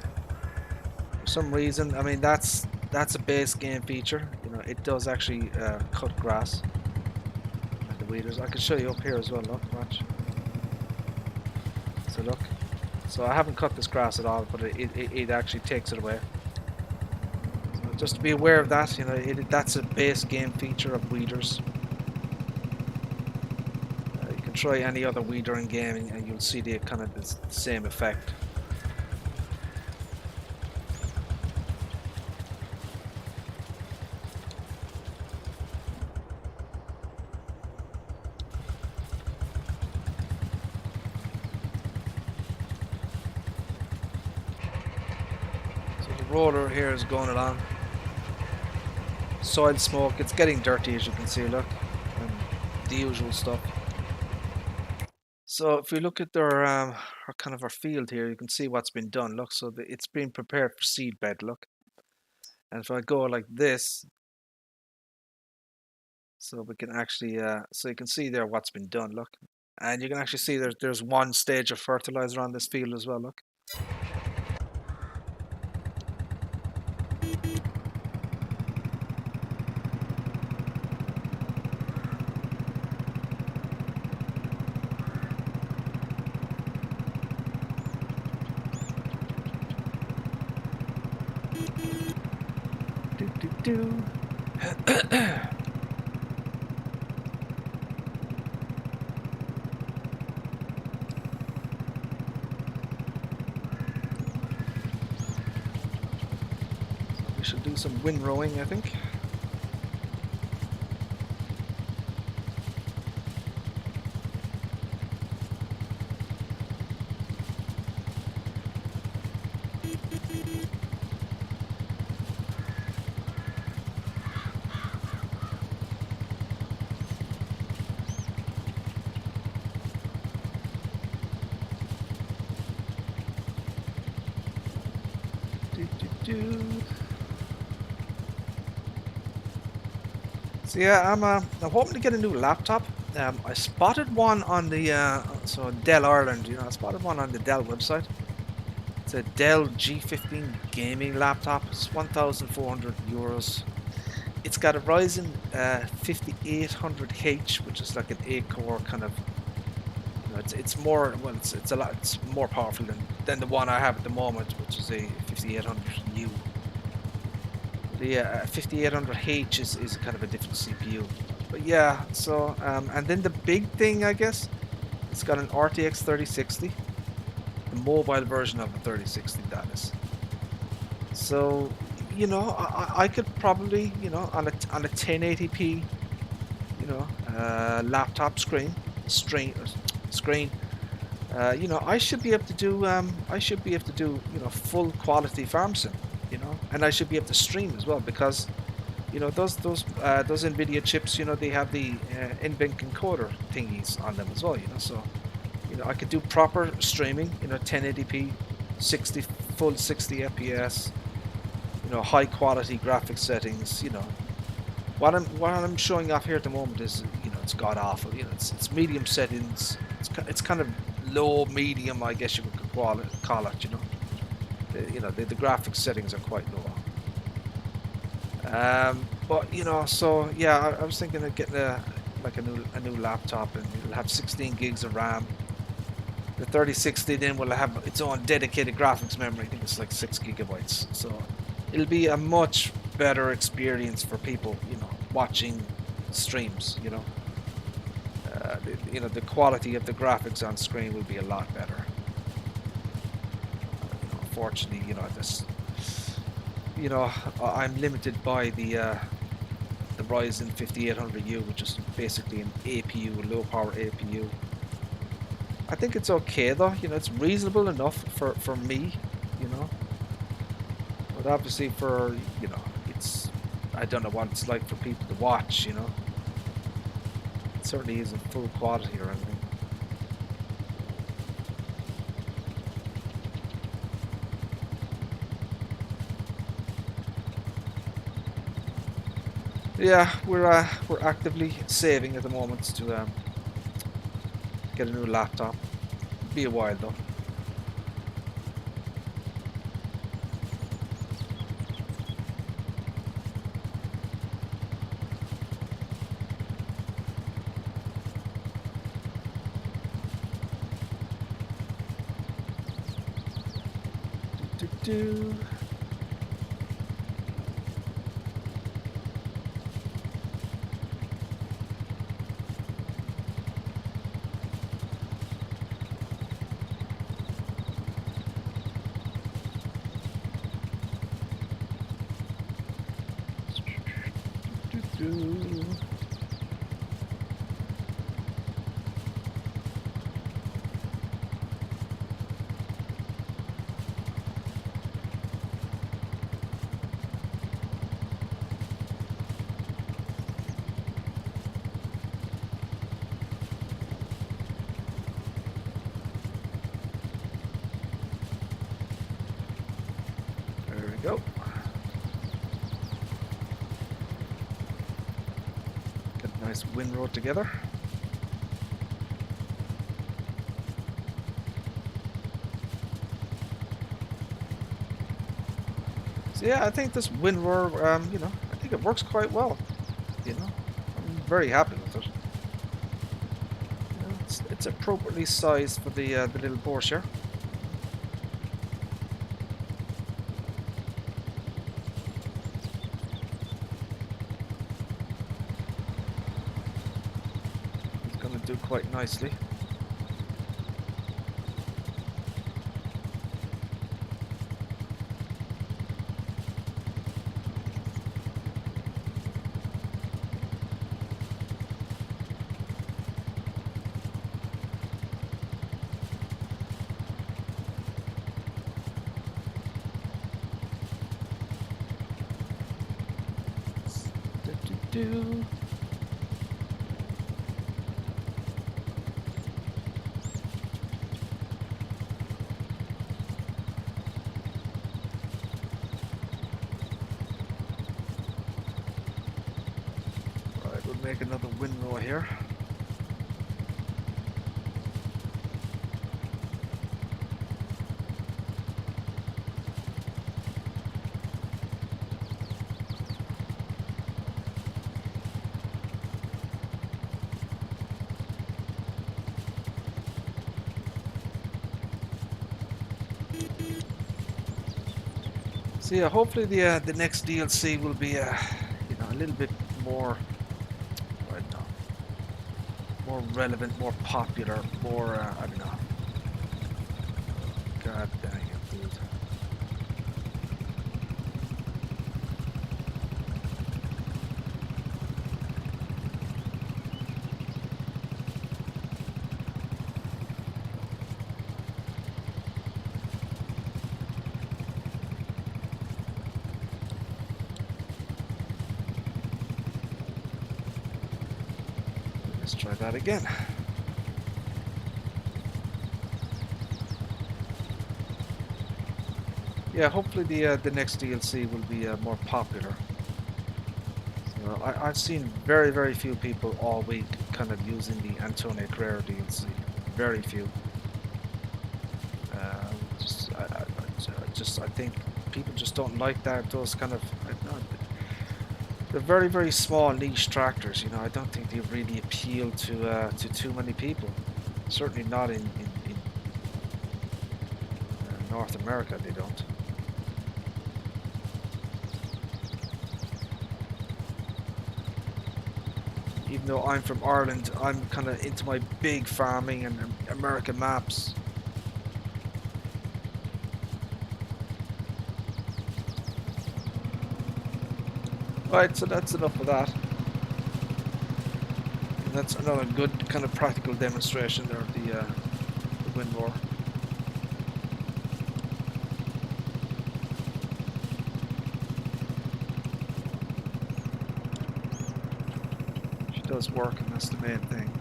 for some reason, I mean that's a base game feature. You know, it does actually cut grass. And the weeders. I can show you up here as well. Look, watch. So look. So I haven't cut this grass at all, but it actually takes it away. So just to be aware of that, you know, that's a base game feature of weeders. You can try any other weeder in gaming, and you'll see the kind of the same effect. Rotor here is going along. Soil smoke, it's getting dirty as you can see, look, and the usual stuff. So if we look at our kind of our field here, you can see what's been done. Look, so it's been prepared for seed bed. Look, and if I go like this, so we can actually, so you can see there what's been done. Look, and you can actually see there's 1 stage of fertilizer on this field as well. Look. We should do some windrowing, I think. So yeah, I'm hoping to get a new laptop. I spotted one on the so Dell Ireland. You know, I spotted one on the Dell website. It's a Dell G15 gaming laptop. It's 1,400 euros. It's got a Ryzen 5800H, which is like an 8-core kind of. You know, it's more well, it's more powerful than the one I have at the moment, which is a 5800U. The 5800H is kind of a different CPU. But yeah, so, and then the big thing, I guess, it's got an RTX 3060, the mobile version of the 3060, that is. So, you know, I could probably, you know, on a 1080p, you know, laptop screen, you know, I should be able to do, you know, full quality farm sim. You know, and I should be able to stream as well, because you know those Nvidia chips, you know, they have the NVMe encoder thingies on them as well, you know, so you know I could do proper streaming, you know, 1080p, full 60 FPS, you know, high quality graphics settings. You know, what I'm showing off here at the moment is, you know, it's god awful. You know, it's medium settings. It's kind of low, medium, I guess you could call it. You know, the graphics settings are quite low. But you know, so yeah, I was thinking of getting a new laptop, and it'll have 16 gigs of RAM. The 3060 then will have its own dedicated graphics memory. I think it's like 6 GB. So it'll be a much better experience for people, you know, watching streams. You know, the quality of the graphics on screen will be a lot better. Unfortunately, you know, I'm limited by the Ryzen 5800U, which is basically an APU, a low power APU. I think it's okay though, you know, it's reasonable enough for me, you know. But obviously I don't know what it's like for people to watch, you know. It certainly isn't full quality or anything. Yeah, we're actively saving at the moment to get a new laptop. It'll be a while though. Do. Go. Get a nice windrow together. So yeah, I think this windrow, you know, I think it works quite well. You know, I'm very happy with it. You know, it's appropriately sized for the little Corsair. Do quite nicely. Do. Make another windrow here. So yeah, hopefully the next DLC will be a little bit more, I don't know, more relevant, more popular, more I don't know. God dang it, dude. Let's try that again. Yeah, hopefully the next DLC will be more popular. So I've seen very few people all week kind of using the Antonio Carrera DLC. Very few. I think people just don't like that. Those kind of, I don't know, they're very, very small niche tractors. You know, I don't think they really appeal to too many people. Certainly not in North America. They don't. Even though I'm from Ireland, I'm kind of into my big farming and American maps. Right, so that's enough of that. And that's another good kind of practical demonstration there of the wind roar. She does work, and that's the main thing.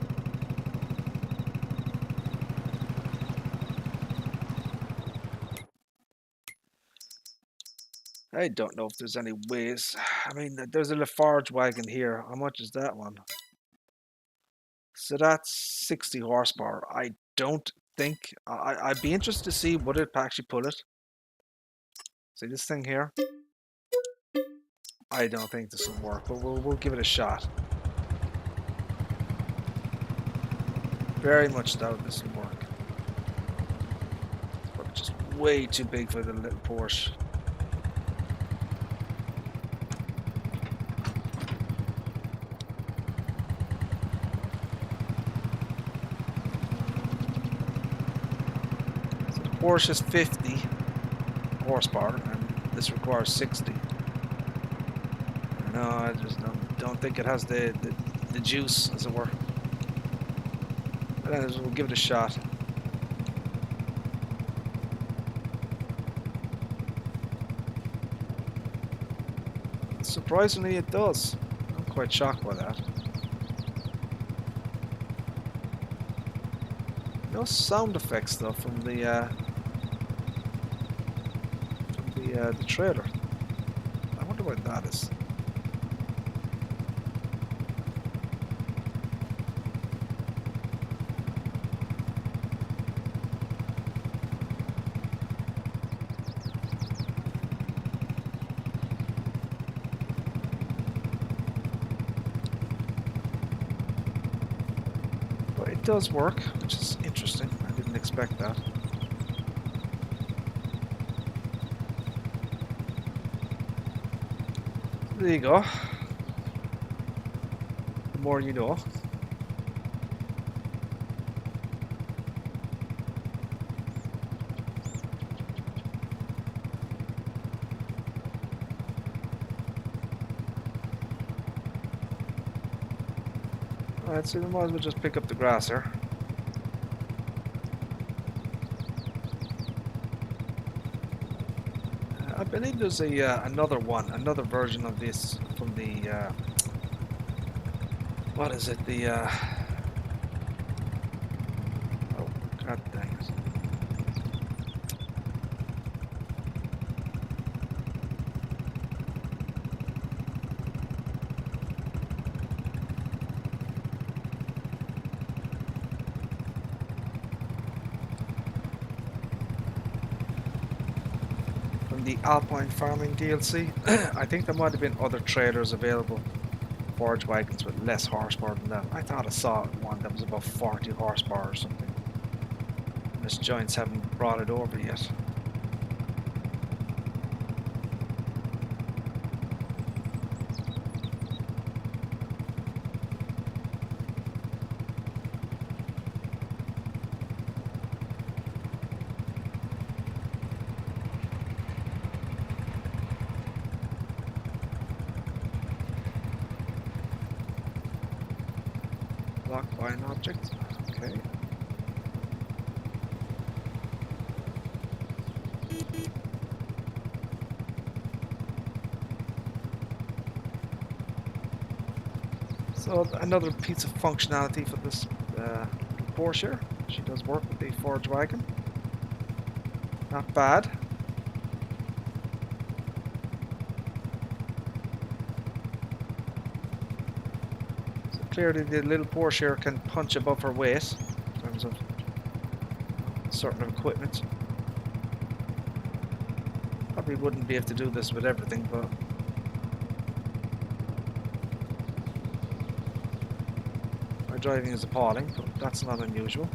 I don't know if there's any ways. I mean, there's a Lafarge wagon here. How much is that one? So that's 60 horsepower. I don't think... I'd be interested to see would it actually pull it. See this thing here? I don't think this will work, but we'll give it a shot. Very much doubt this will work. It's probably just way too big for the little Porsche. So the Porsche is 50 horsepower, and this requires 60. No, I just don't think it has the juice, as it were. But anyways, we'll give it a shot. Surprisingly, it does. I'm quite shocked by that. No sound effects though from the trailer. I wonder what that is. It does work, which is interesting. I didn't expect that. There you go. The more you know. Alright, so we might as well just pick up the grass here. I believe there's another another version of this from the what is it? The oh god dang it. The Alpine Farming DLC. I think there might have been other trailers available, forage wagons with less horsepower than that. I thought I saw one that was about 40 horsepower or something. This Giants haven't brought it over yet. Blocked by an object. Okay. So another piece of functionality for this Corsair. She does work with the forage wagon. Not bad. Clearly the little Porsche can punch above her weight in terms of certain equipment. Probably wouldn't be able to do this with everything, but my driving is appalling, but that's not unusual.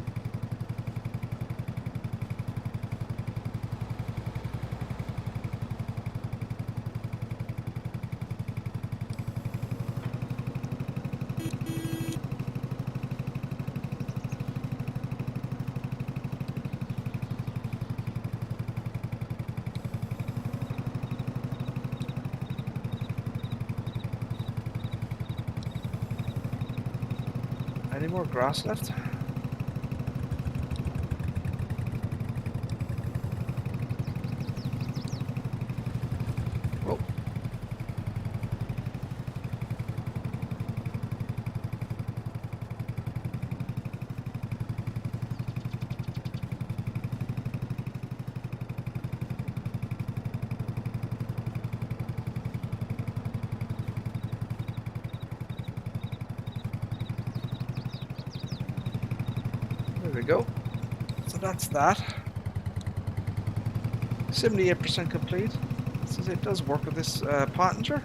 Any more grass left? Oh. There we go. So that's that. 78% complete. Says it does work with this pottinger.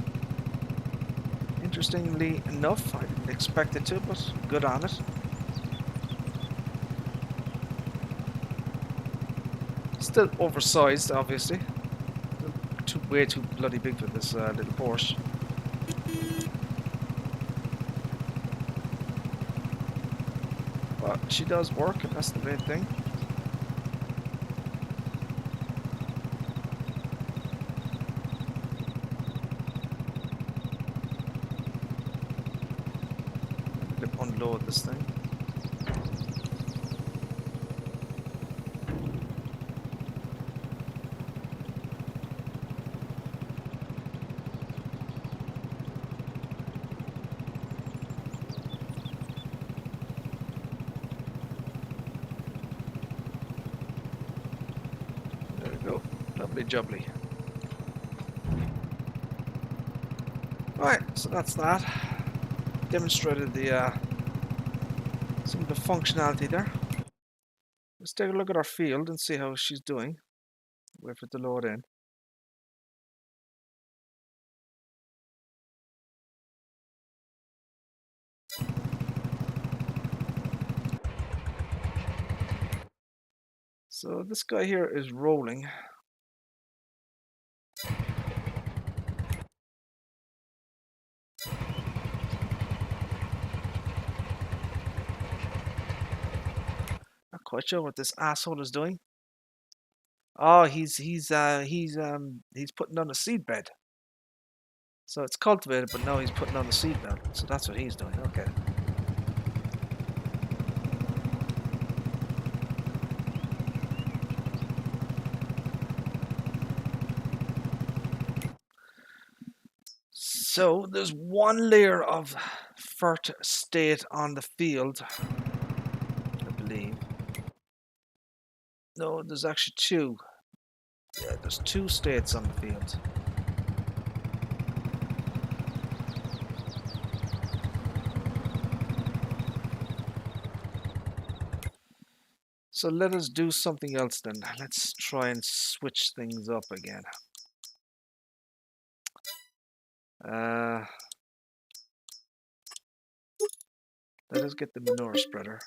Interestingly enough, I didn't expect it to, but good on it. Still oversized, obviously. Way too bloody big for this little Porsche. But she does work, and that's the main thing. Unload this thing. There we go. Lovely jubbly. Alright, so that's that. Demonstrated the some of the functionality there. Let's take a look at our field and see how she's doing. Wait for it to load in. So this guy here is rolling. Not quite sure what this asshole is doing. Oh, he's putting on a seed bed. So it's cultivated, but now he's putting on the seed bed. So that's what he's doing. Okay. So there's one layer of fert state on the field, I believe. No, there's actually two. Yeah, there's two states on the field. So let us do something else then. Let's try and switch things up again. Let us get the manure spreader.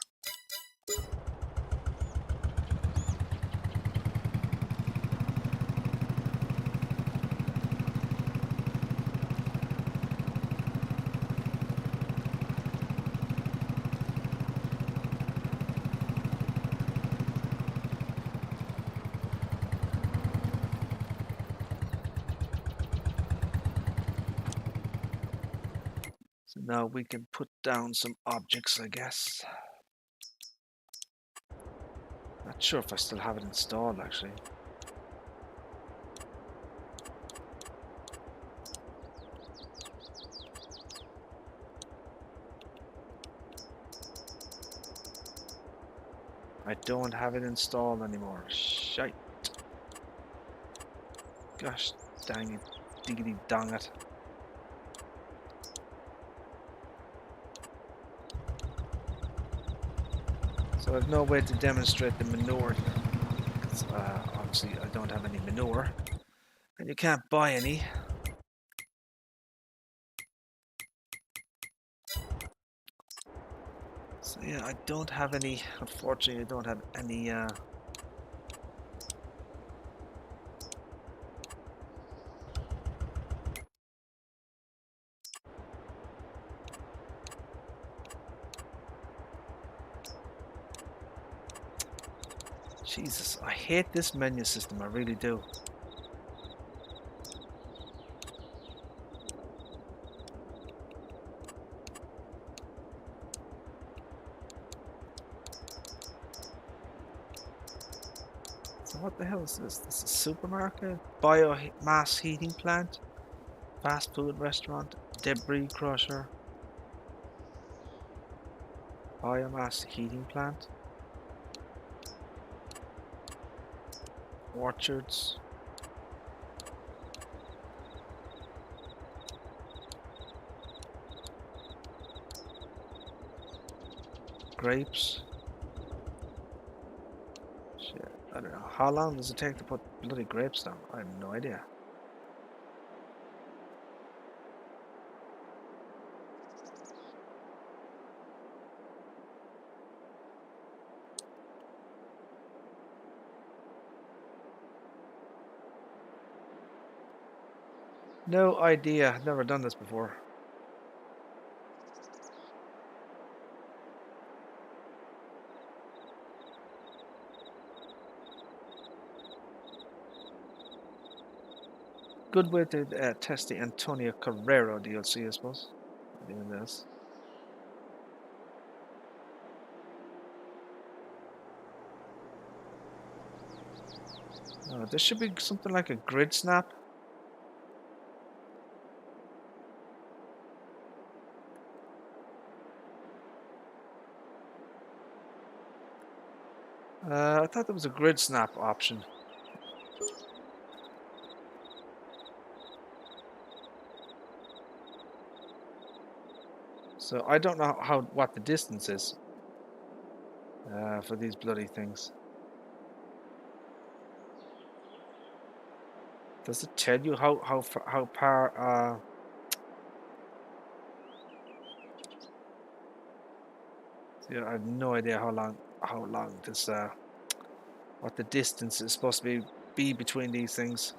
So now we can put down some objects, I guess. Not sure if I still have it installed, actually. I don't have it installed anymore. Shite. Gosh dang it. Diggity dong it. So I have no way to demonstrate the manure here. Obviously I don't have any manure. And you can't buy any. So yeah, I don't have any, unfortunately I don't have any Jesus, I hate this menu system, I really do. So what the hell is this? This is a supermarket? Biomass heating plant? Fast food restaurant? Debris crusher? Biomass heating plant? Orchards? Grapes? Shit, I don't know. How long does it take to put bloody grapes down? I have no idea. No idea. I've never done this before. Good way to test the Antonio Carrero DLC, I suppose. Doing this. This should be something like a grid snap. I thought there was a grid snap option. So I don't know what the distance is for these bloody things. Does it tell you how far? Yeah, I have no idea how long this what the distance is supposed to be between these things.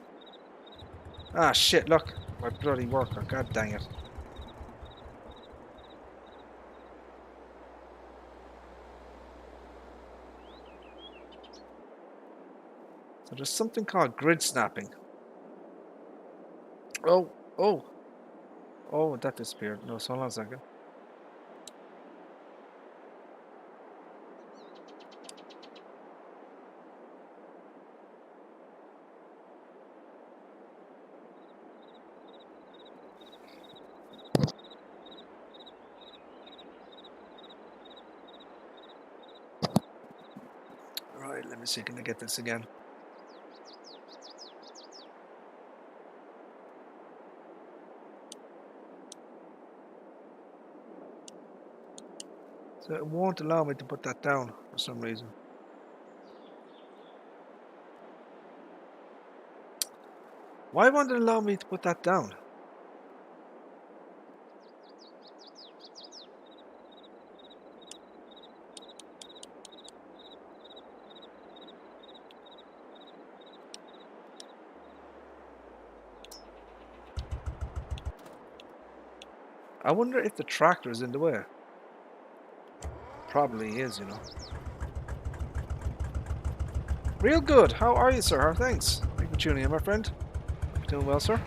Ah shit! Look, my bloody worker. God dang it! So there's something called grid snapping. Oh, that disappeared. No, so hold on a second. Right, let me see, can I get this again? So it won't allow me to put that down for some reason. Why won't it allow me to put that down? I wonder if the tractor is in the way. Probably is, you know. Real good. How are you, sir? How are things? Thank you for tuning in, my friend. Doing well, sir?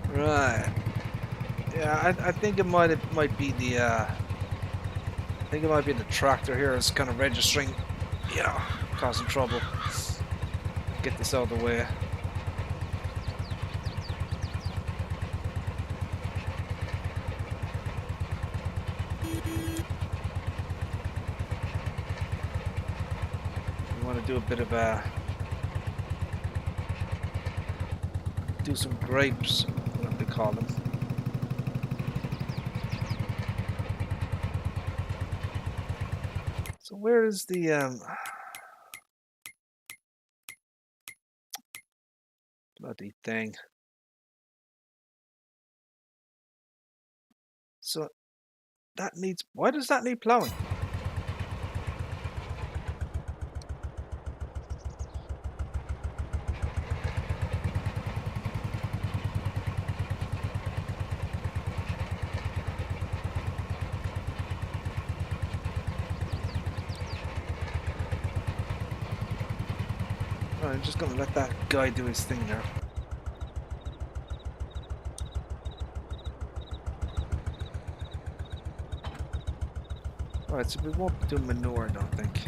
Right. Yeah, I think it might be the I think it might be the tractor here is kind of registering, you know, causing trouble. Get this out of the way. We want to do a bit of do some grapes, what they call them. So where is the Bloody thing. So that needs. Why does that need plowing? Oh, I'm just gonna let that guy do his thing there. Alright, so we won't do manure, I don't think.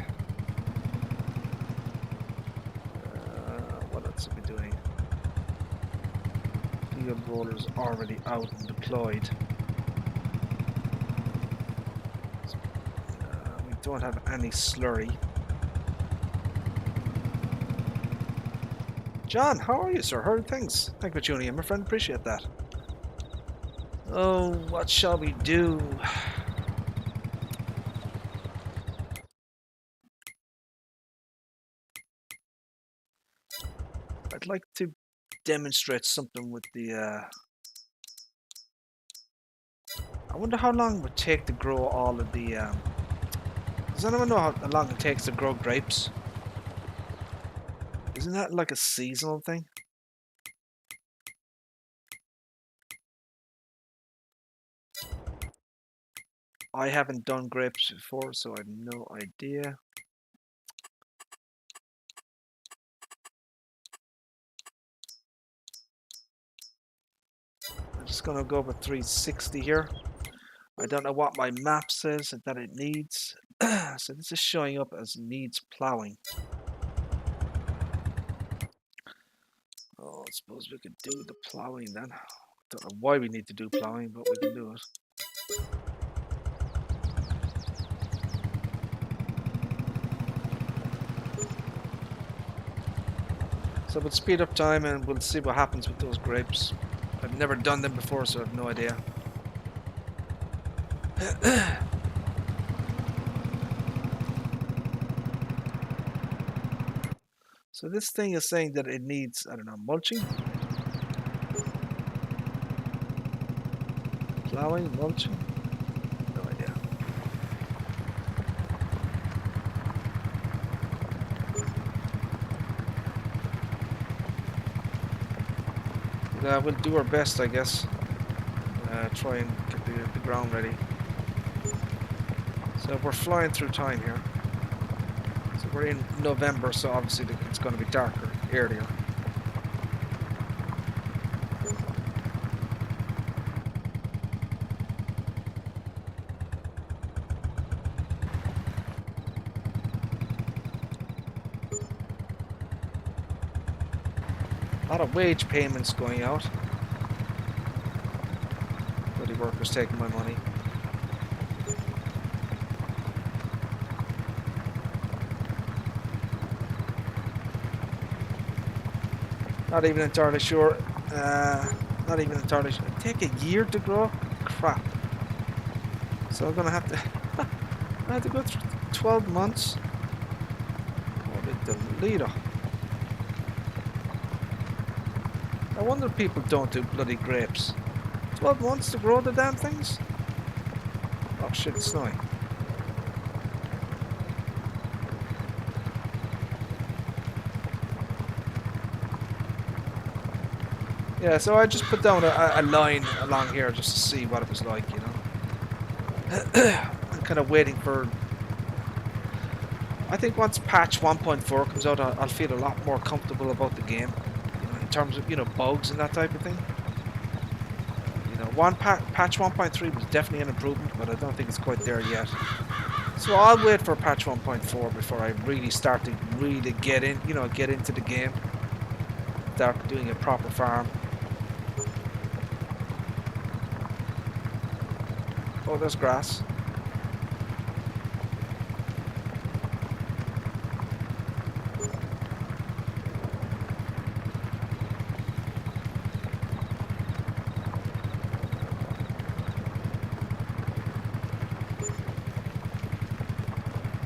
What else are we doing? Field roller's already out and deployed. We don't have any slurry. John, how are you, sir? How are things? Thank you for tuning in, my friend. Appreciate that. Oh, what shall we do? I'd like to demonstrate something with the... I wonder how long it would take to grow all of the... Does anyone know how long it takes to grow grapes? Isn't that like a seasonal thing? I haven't done grapes before, so I have no idea. I'm just gonna go with 360 here. I don't know what my map says that it needs. So this is showing up as needs plowing. Oh, I suppose we could do the plowing then. Don't know why we need to do plowing, but we can do it. So we'll speed up time and we'll see what happens with those grapes. I've never done them before, so I have no idea. So this thing is saying that it needs, I don't know, mulching? Plowing, mulching? No idea. We'll do our best, I guess. Try and get the ground ready. So we're flying through time here. So we're in November, so obviously it's going to be darker earlier. A lot of wage payments going out. Bloody workers taking my money. Not even entirely sure. Not even entirely sure. It'd take a year to grow? Crap. So I'm gonna have to I have to go through 12 months. Holy Toledo. I wonder if people don't do bloody grapes. 12 months to grow the damn things? Oh shit, it's snowing. Yeah, so I just put down a line along here just to see what it was like, you know. I'm kind of waiting for... I think once patch 1.4 comes out, I'll feel a lot more comfortable about the game. You know, in terms of, you know, bugs and that type of thing. You know, patch 1.3 was definitely an improvement, but I don't think it's quite there yet. So I'll wait for patch 1.4 before I really start to really get in, you know, get into the game. Start doing a proper farm. Oh, there's grass.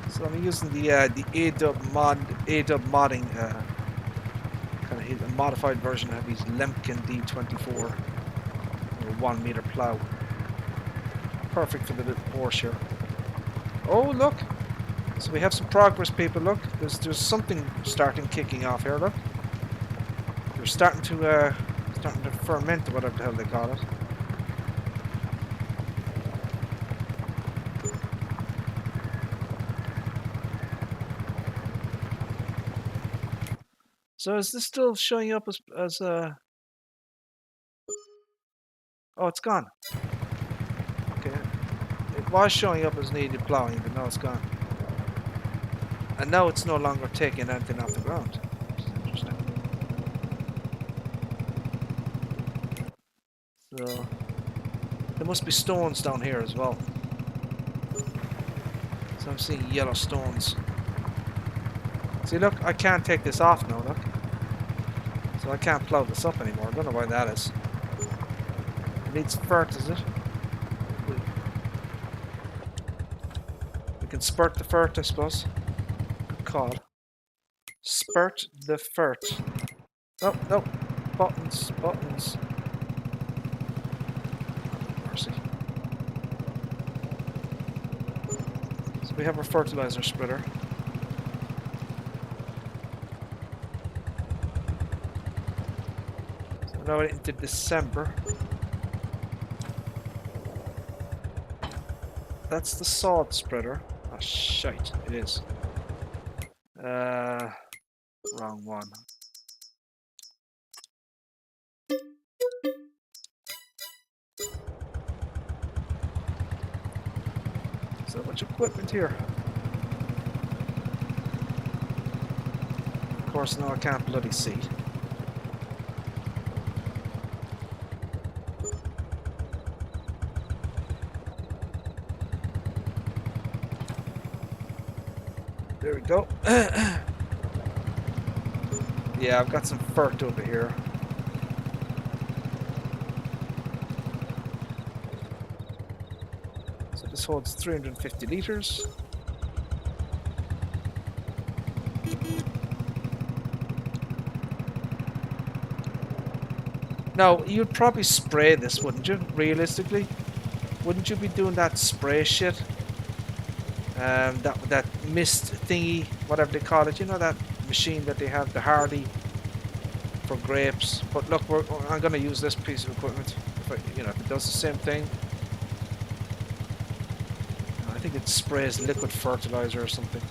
So I'm using the AW modding kind of a modified version of his Lemken D24, a 1 meter plow. Perfect for the little Porsche here. Oh look! So we have some progress, people. Look, there's something starting kicking off here. Look, they're starting to ferment, or whatever the hell they call it. So is this still showing up as a? Oh, it's gone. Okay, it was showing up as needed plowing, but now it's gone. And now it's no longer taking anything off the ground. Which is interesting. So there must be stones down here as well. So I'm seeing yellow stones. See, look, I can't take this off now, look. So I can't plow this up anymore. I don't know why that is. It needs fert, is it? We can spurt the fert, I suppose. Good call. Spurt the fert. Oh, no. Buttons, buttons. Mercy. So we have our fertilizer spreader. So now into December. That's the sod spreader. Oh, shite. It is. Wrong one. So much equipment here. Of course, now I can't bloody see. There we go. Yeah, I've got some fert over here. So this holds 350 litres. Now, you'd probably spray this, wouldn't you? Realistically? Wouldn't you be doing that spray shit? That mist thingy, whatever they call it. You know that machine that they have, the Hardy for grapes. But look, I'm going to use this piece of equipment. If it does the same thing. I think it sprays liquid fertilizer or something.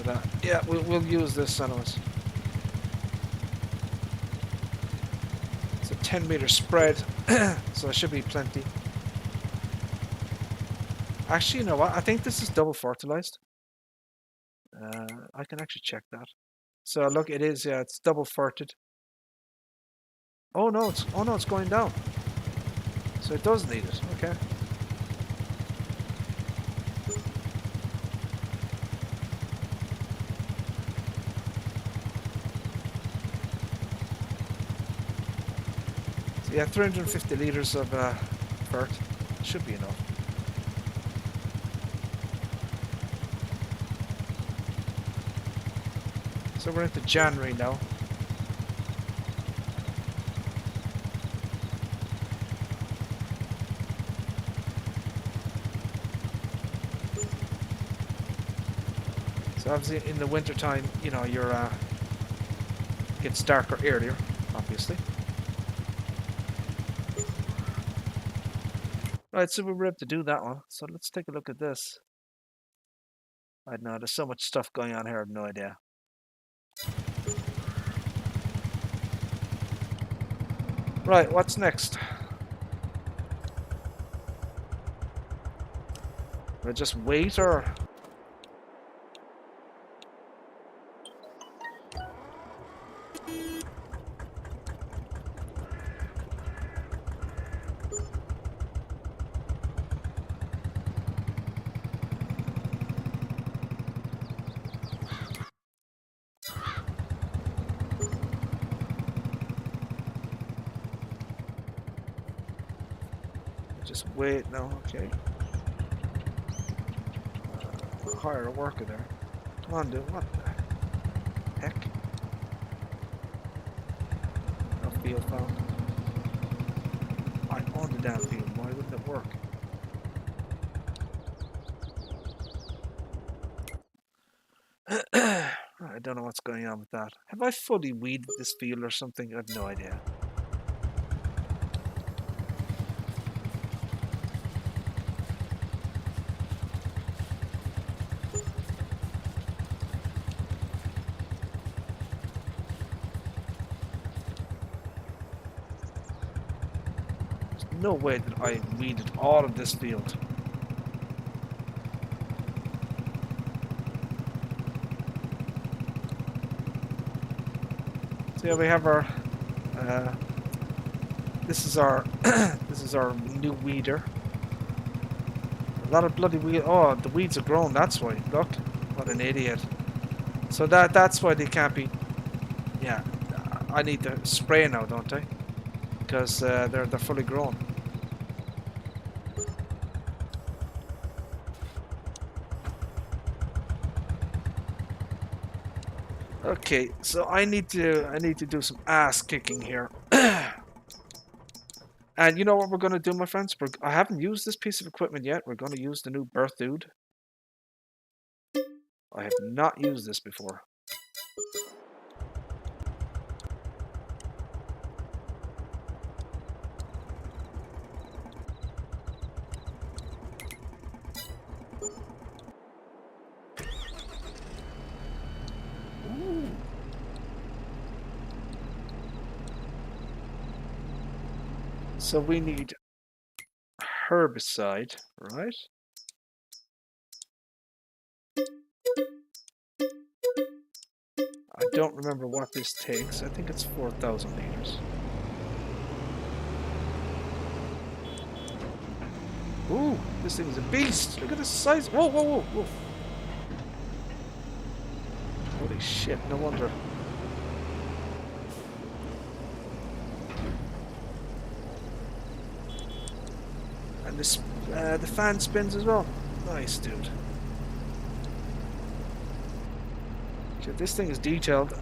But yeah, we'll use this anyways. It's a 10 meter spread, so there should be plenty. Actually, you know what? I think this is double fertilized. I can actually check that. So look, it is. Yeah, it's double ferted. Oh no, it's going down. So it does need it. Okay. So yeah, 350 liters of fert should be enough. So we're into January now. So obviously in the winter time, you know, gets darker earlier, obviously. Right, so we were able to do that one. So let's take a look at this. I don't know, there's so much stuff going on here, I have no idea. Right, what's next? We'll just wait, or... Just wait now, okay. Hire a worker there. Come on, dude, what the heck? audio file. I own the damn field. Why wouldn't it work? I don't know what's going on with that. Have I fully weeded this field or something? I have no idea. There's no way that I weeded all of this field. So yeah, we have our this is our this is our new weeder. A lot of bloody weed. Oh, the weeds are grown. That's why. Look, what an idiot. So that's why they can't be. Yeah, I need to spray now, don't I? Because they're fully grown. Okay, so I need to do some ass kicking here. And you know what we're going to do, my friends? I haven't used this piece of equipment yet. We're going to use the new birth dude. I have not used this before. Ooh. So we need herbicide, right? I don't remember what this takes. I think it's 4,000 liters. Ooh, this thing is a beast. Look at the size. Whoa, whoa, whoa, whoa. Holy shit, no wonder. And this, the fan spins as well. Nice, dude. Shit, this thing is detailed.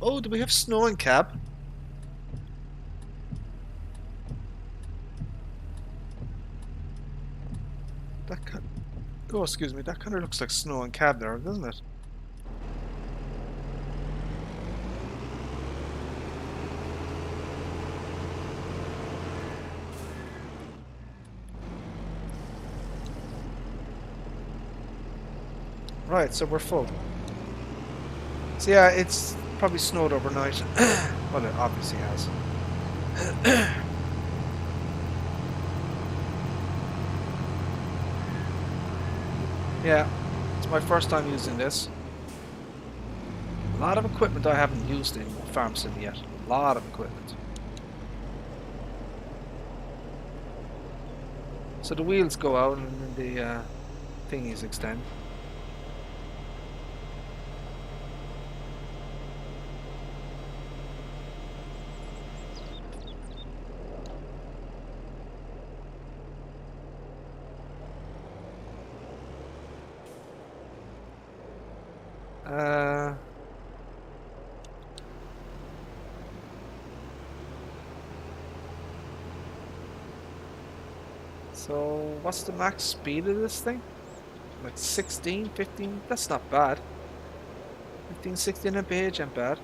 Oh, do we have snow in cab? That kind. Oh, excuse me. That kind of looks like snow in cab there, doesn't it? Right, so we're full. So yeah, it's probably snowed overnight. Well, it obviously has. Yeah, it's my first time using this. A lot of equipment I haven't used in Farm Sim yet. A lot of equipment. So the wheels go out and then the thingies extend. So what's the max speed of this thing? Like 16, 15? That's not bad. 15, 16 mph ain't bad.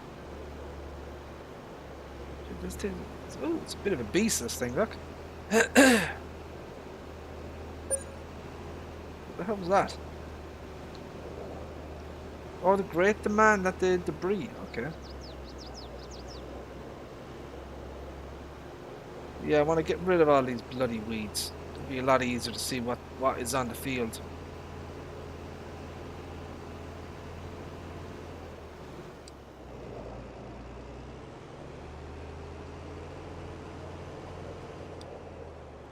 This thing, oh, it's a bit of a beast, this thing, look. What the hell was that? Oh, the great demand that the debris. Okay. Yeah, I want to get rid of all these bloody weeds. It'll be a lot easier to see what is on the field.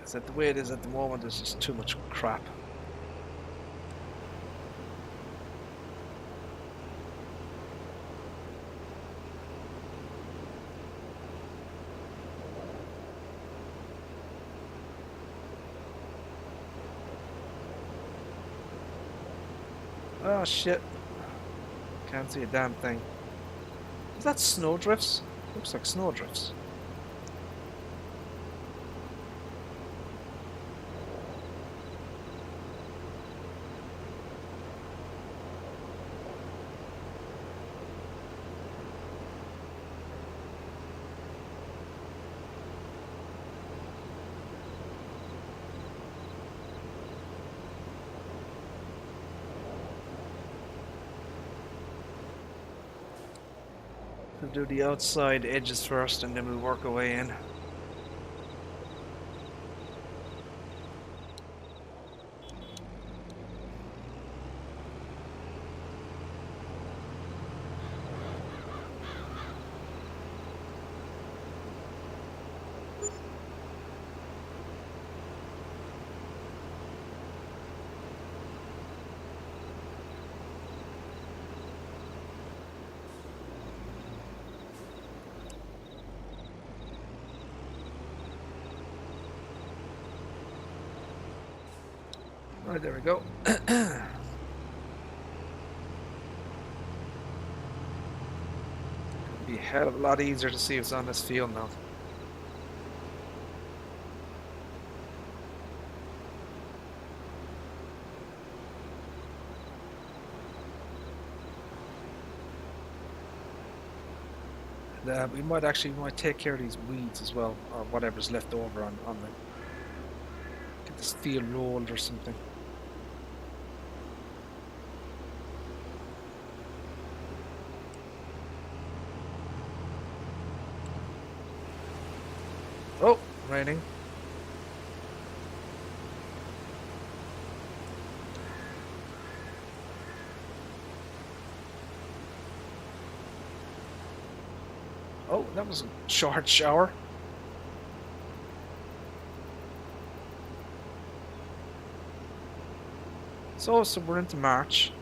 Is that the way it is at the moment? There's just too much crap. Oh shit. Can't see a damn thing. Is that snow drifts? Looks like snow drifts. We'll do the outside edges first and then we'll work our way in. Right, there we go. Be a hell of a lot easier to see what's on this field now. And, we might take care of these weeds as well, or whatever's left over on the. Get this field rolled or something. Oh, raining. Oh, that was a short shower. So we're into March.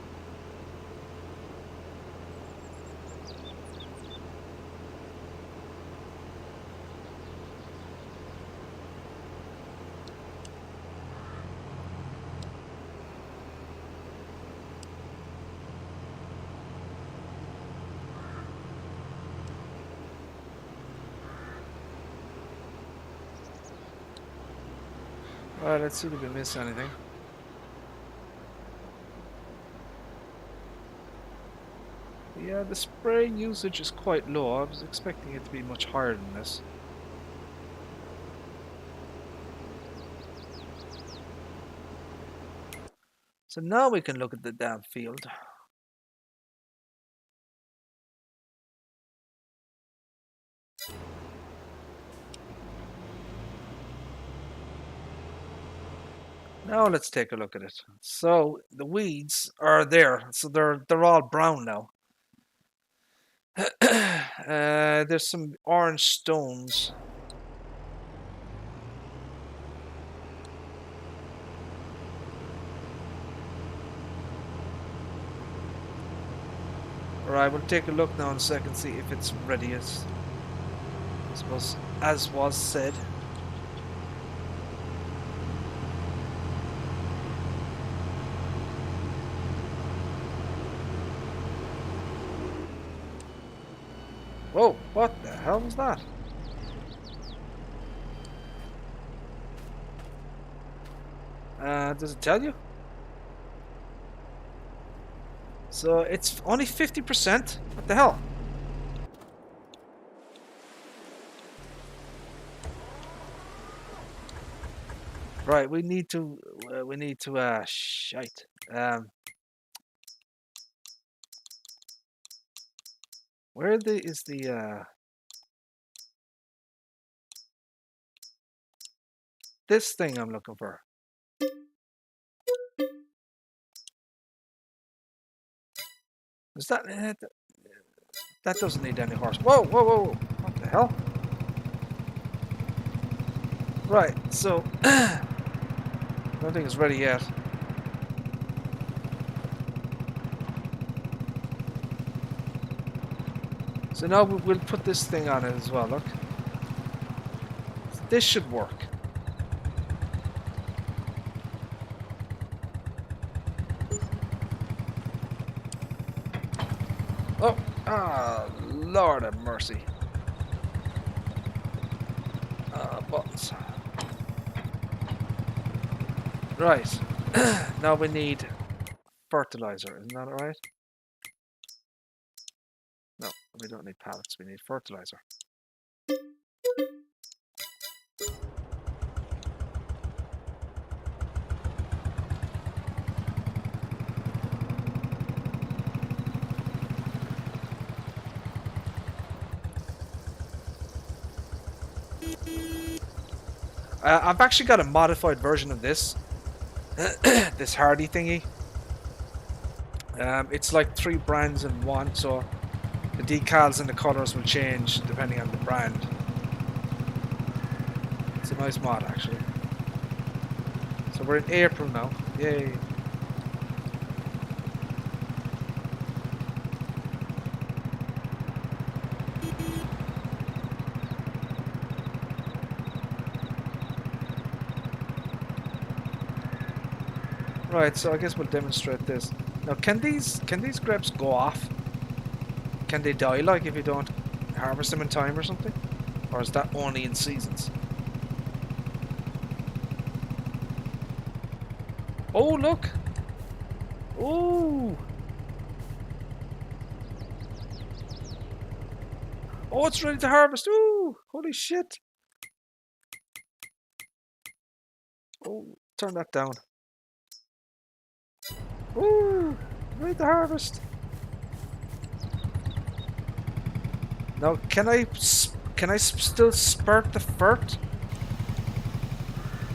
Alright, let's see if we miss anything. Yeah, the spray usage is quite low. I was expecting it to be much higher than this. So now we can look at the damn field. Now let's take a look at it. So the weeds are there. So they're all brown now. There's some orange stones. Alright, we'll take a look now in a second, see if it's ready as was said. Whoa, what the hell was that? Does it tell you? So it's only 50%? What the hell? Right, we need to shite. Where is the this thing I'm looking for? Is that that doesn't need any horse? Whoa, whoa, whoa! What the hell? Right, so I don't think it's ready yet. So now we'll put this thing on it as well. Look, this should work. Ah, Lord have mercy. Buttons. Right. Now we need fertilizer, isn't that alright? No, we don't need pallets, we need fertilizer. I've actually got a modified version of this. This hardy thingy. It's like 3 brands in one, so the decals and the colours will change depending on the brand. It's a nice mod actually. So we're in April now. Yay. Right, so I guess we'll demonstrate this. Now, can these grapes go off? Can they die, like, if you don't harvest them in time or something? Or is that only in seasons? Oh, look! Ooh! Oh, it's ready to harvest! Ooh! Holy shit! Oh, turn that down. Ooh! Ready to harvest! Now, can I still spurt the fert?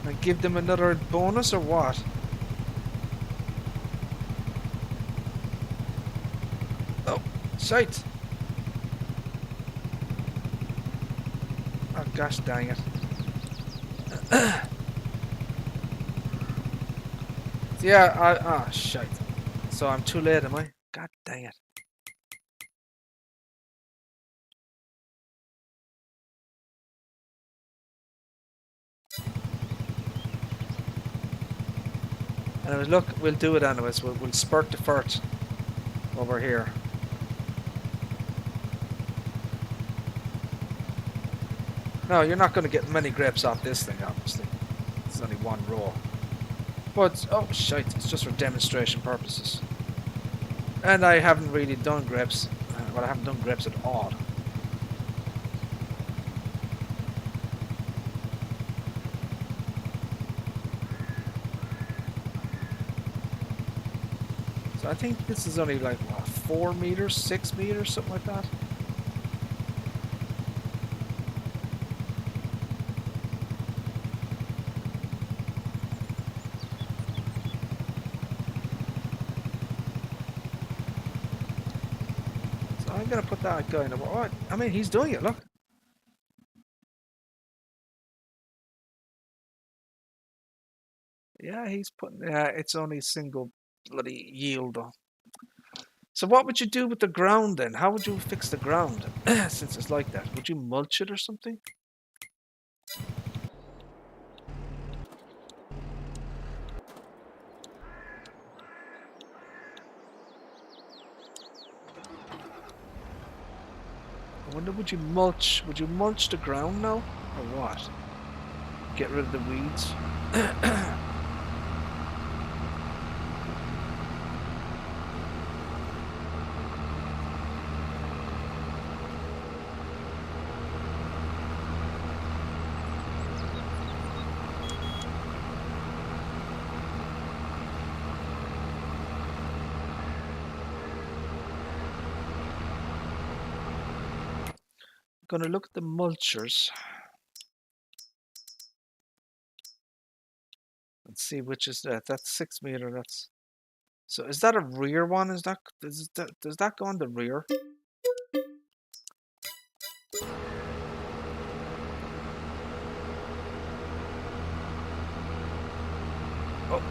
And give them another bonus or what? Oh, shite! Oh gosh dang it. Yeah, shite. So I'm too late, am I? God dang it. Anyways, look, we'll do it anyways. We'll spurt the fert over here. No, you're not going to get many grapes off this thing, obviously. It's only one row. But, oh shite, it's just for demonstration purposes. And I haven't really done grapes. Well, I haven't done grapes at all. So I think this is only like, what, 4 meters, 6 meters, something like that. I'm gonna put that guy in the water. I mean, he's doing it, look. Yeah, he's putting, it's only single bloody yield though. So what would you do with the ground then? How would you fix the ground since it's like that? Would you mulch it or something? I wonder, would you mulch the ground now? Or what? Get rid of the weeds? Gonna look at the mulchers and see which is that. That's 6 meter. That's so. Is that a rear one? Does that go on the rear? Oh.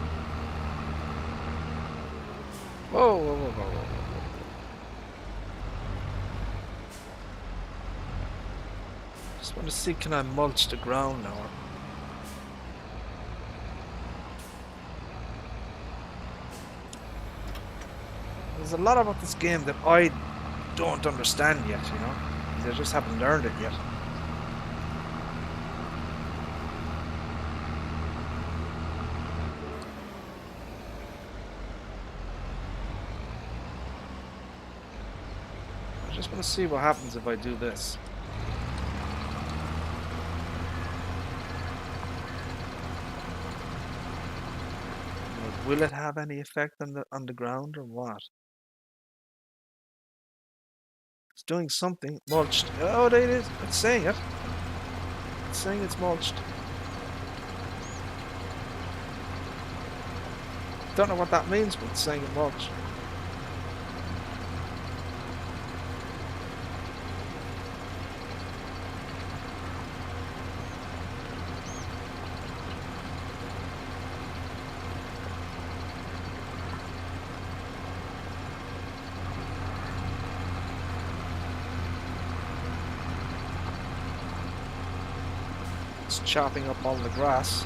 Whoa, whoa, whoa, whoa, whoa. Just want to see, can I mulch the ground now? There's a lot about this game that I don't understand yet, you know. They just haven't learned it yet. I just want to see what happens if I do this. Will it have any effect on the ground or what? It's doing something. Mulched. Oh, there it is. It's saying it. It's saying it's mulched. Don't know what that means, but it's saying it mulched. It's chopping up all the grass.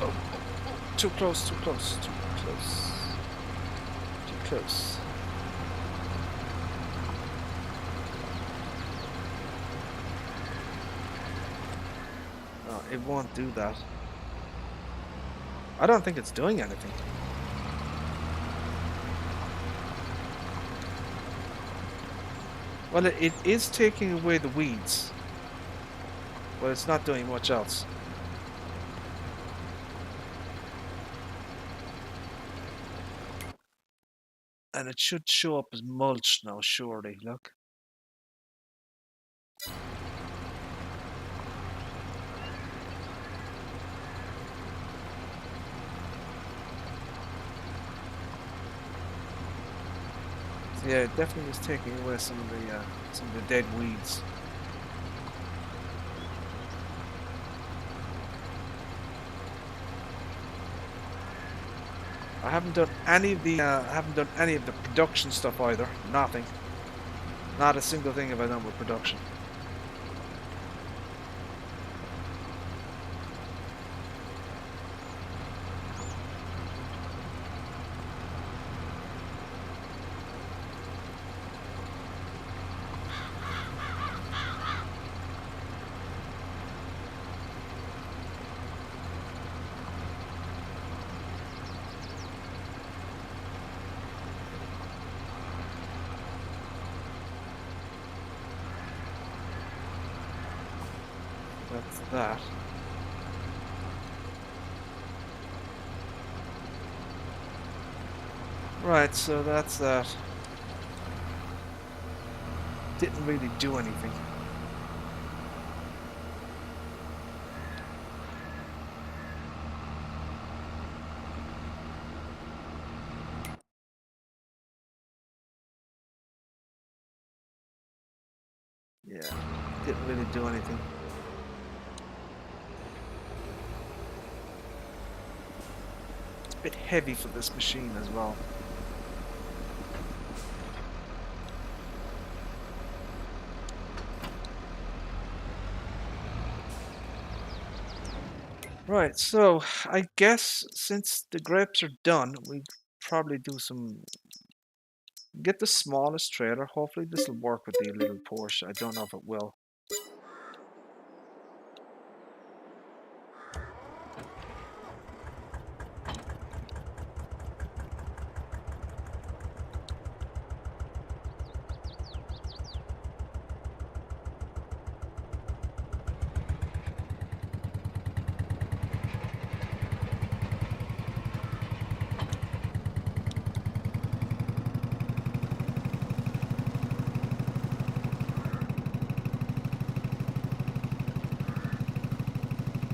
Oh, too close, too close, too close. Too close. It won't do that. I don't think it's doing anything. Well, it is taking away the weeds, but it's not doing much else. And it should show up as mulch now, surely. Look. Yeah, it definitely is taking away some of the dead weeds. I haven't done any of the production stuff either. Nothing. Not a single thing have I done with production. That's that. Right, so that's that. Didn't really do anything. Yeah, didn't really do anything. It's a bit heavy for this machine as well. Right, so I guess since the grapes are done, we probably do some. Get the smallest trailer. Hopefully this will work with the little Porsche. I don't know if it will.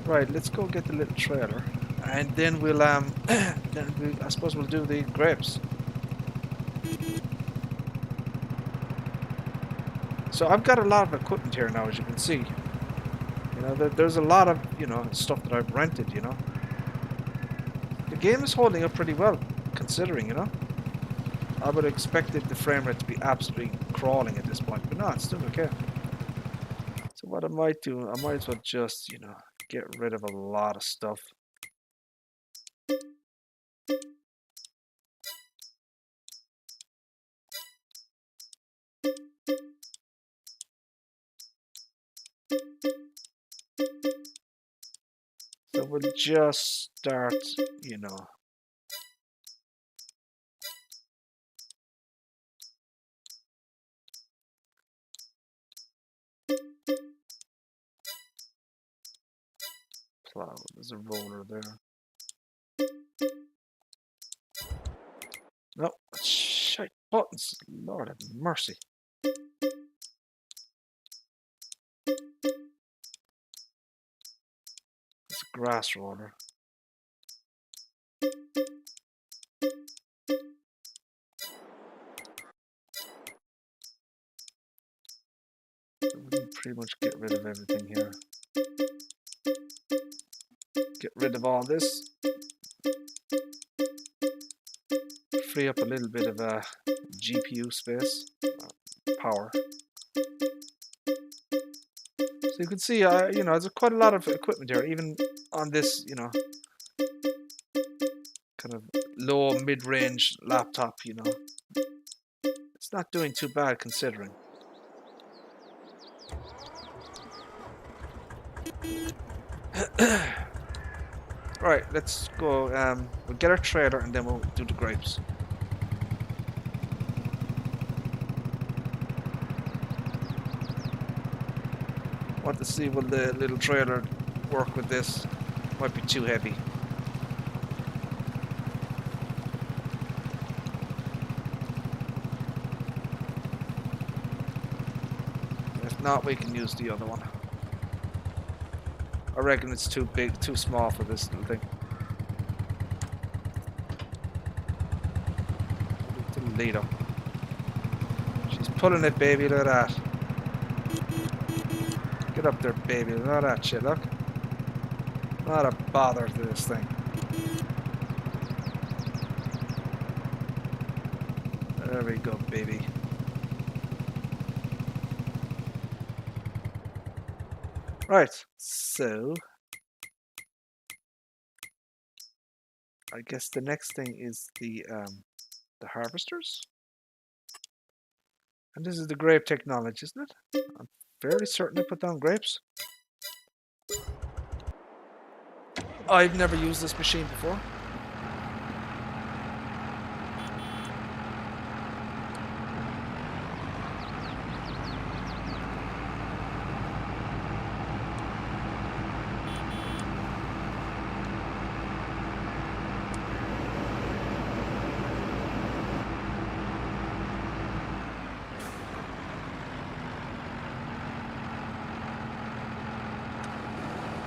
Right, let's go get the little trailer, and then we'll I suppose we'll do the grapes. So I've got a lot of equipment here now, as you can see. You know, there's a lot of stuff that I've rented. You know, the game is holding up pretty well, considering. You know. I would have expected the frame rate to be absolutely crawling at this point, but no, it's still okay. So what I might do, I might as well just, you know, get rid of a lot of stuff. So we'll just start, you know, plow. There's a roller there. No, shite buttons. Lord have mercy. It's a grass roller. So we can pretty much get rid of everything here. Get rid of all this. Free up a little bit of GPU space, power. So you can see, you know, there's quite a lot of equipment here, even on this, you know, kind of low mid-range laptop. You know, it's not doing too bad considering. Right, let's go. We'll get our trailer and then we'll do the grapes. Want to see will the little trailer work with this? Might be too heavy. If not, we can use the other one. I reckon it's too big, too small for this little thing. Little leader. She's pulling it, baby. Look at that. Get up there, baby. Look at that shit, look. Not a bother to this thing. There we go, baby. Right, so I guess the next thing is the harvesters. And this is the grape technology, isn't it? I'm fairly certain I put down grapes. I've never used this machine before.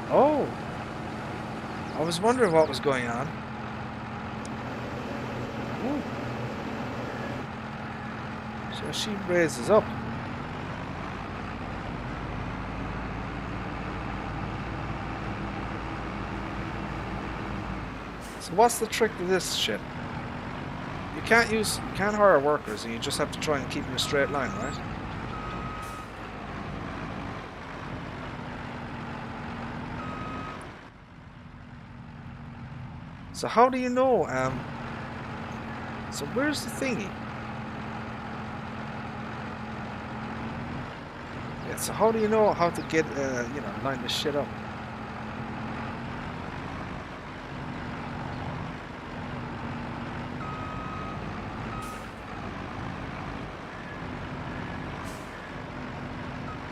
Oh, I was wondering what was going on. Ooh. So she raises up. So what's the trick to this shit? You can't hire workers, and you just have to try and keep in a straight line, right? So how do you know, so where's the thingy? Yeah, so how do you know how to get, you know, line this shit up?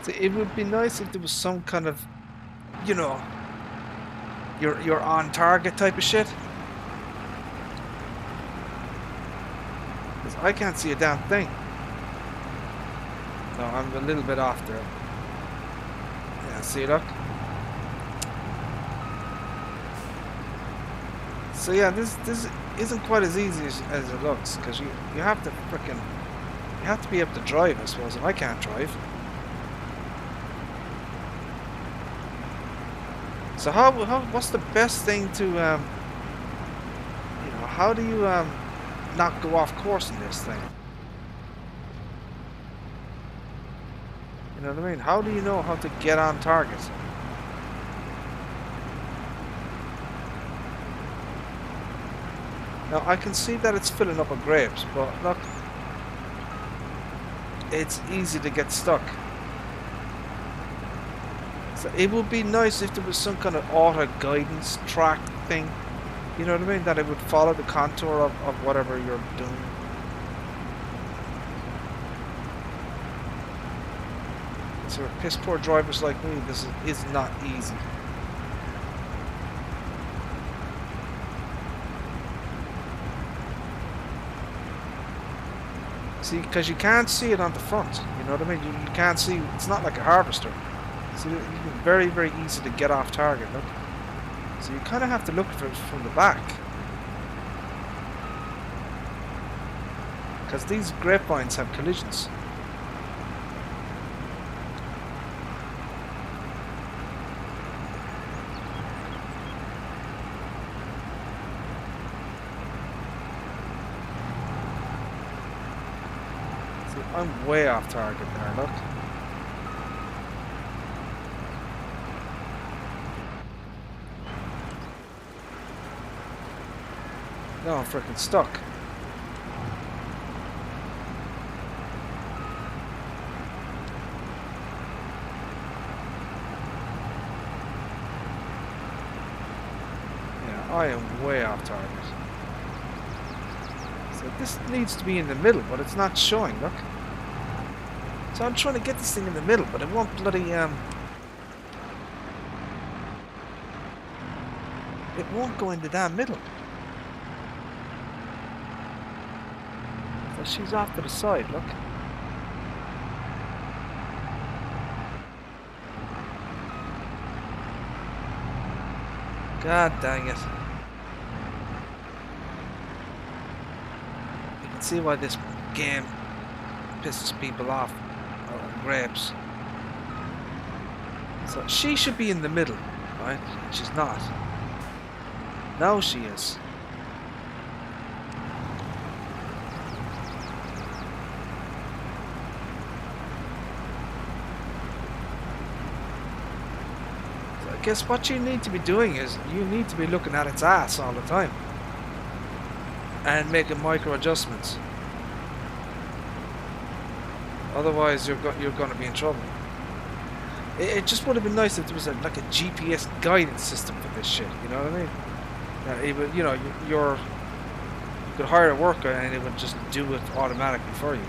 So it would be nice if there was some kind of, you know, you're on target type of shit. I can't see a damn thing. No, I'm a little bit off there. Yeah, see, look. So yeah, this isn't quite as easy as it looks, because you have to be able to drive, I suppose, and I can't drive. So what's the best thing to you know, how do you not go off course in this thing? You know what I mean? How do you know how to get on target? Now I can see that it's filling up with grapes, but look, it's easy to get stuck. So it would be nice if there was some kind of auto guidance track thing. You know what I mean? That it would follow the contour of whatever you're doing. So for piss poor drivers like me, this is not easy. See, because you can't see it on the front. You know what I mean? You can't see. It's not like a harvester. So it's very, very easy to get off target. Look. So you kind of have to look for it from the back. Because these grapevines have collisions. See, I'm way off target there, look. No, I'm freaking stuck. Yeah, I am way off target. So this needs to be in the middle, but it's not showing, look. So I'm trying to get this thing in the middle, but it won't bloody, it won't go in the damn middle. She's off to the side, look. God dang it. You can see why this game pisses people off on grapes. So she should be in the middle, right? She's not. Now she is. I guess what you need to be doing is you need to be looking at its ass all the time and making micro adjustments. Otherwise, you're going to be in trouble. It just would have been nice if there was like a GPS guidance system for this shit. You know what I mean? It would, you know, you could hire a worker and it would just do it automatically for you.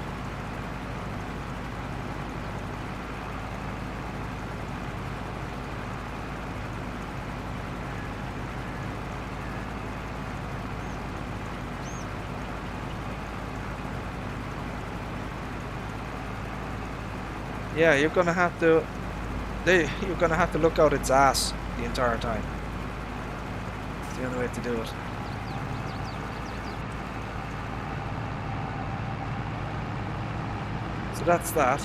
Yeah, you're gonna have to. You're gonna have to look out its ass the entire time. It's the only way to do it. So that's that.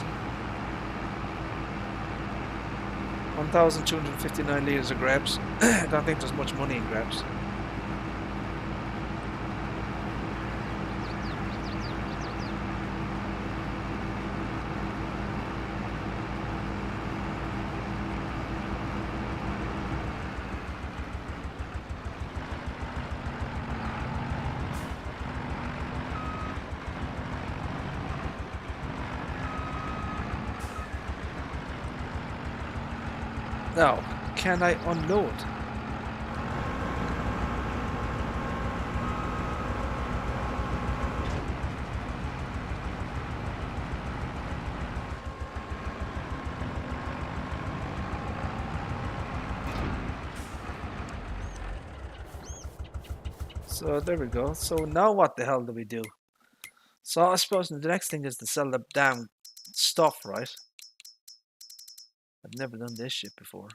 1,259 liters of grapes. I don't think there's much money in grapes. Now, can I unload? So there we go. So now what the hell do we do? So I suppose the next thing is to sell the damn stuff, right? I've never done this shit before.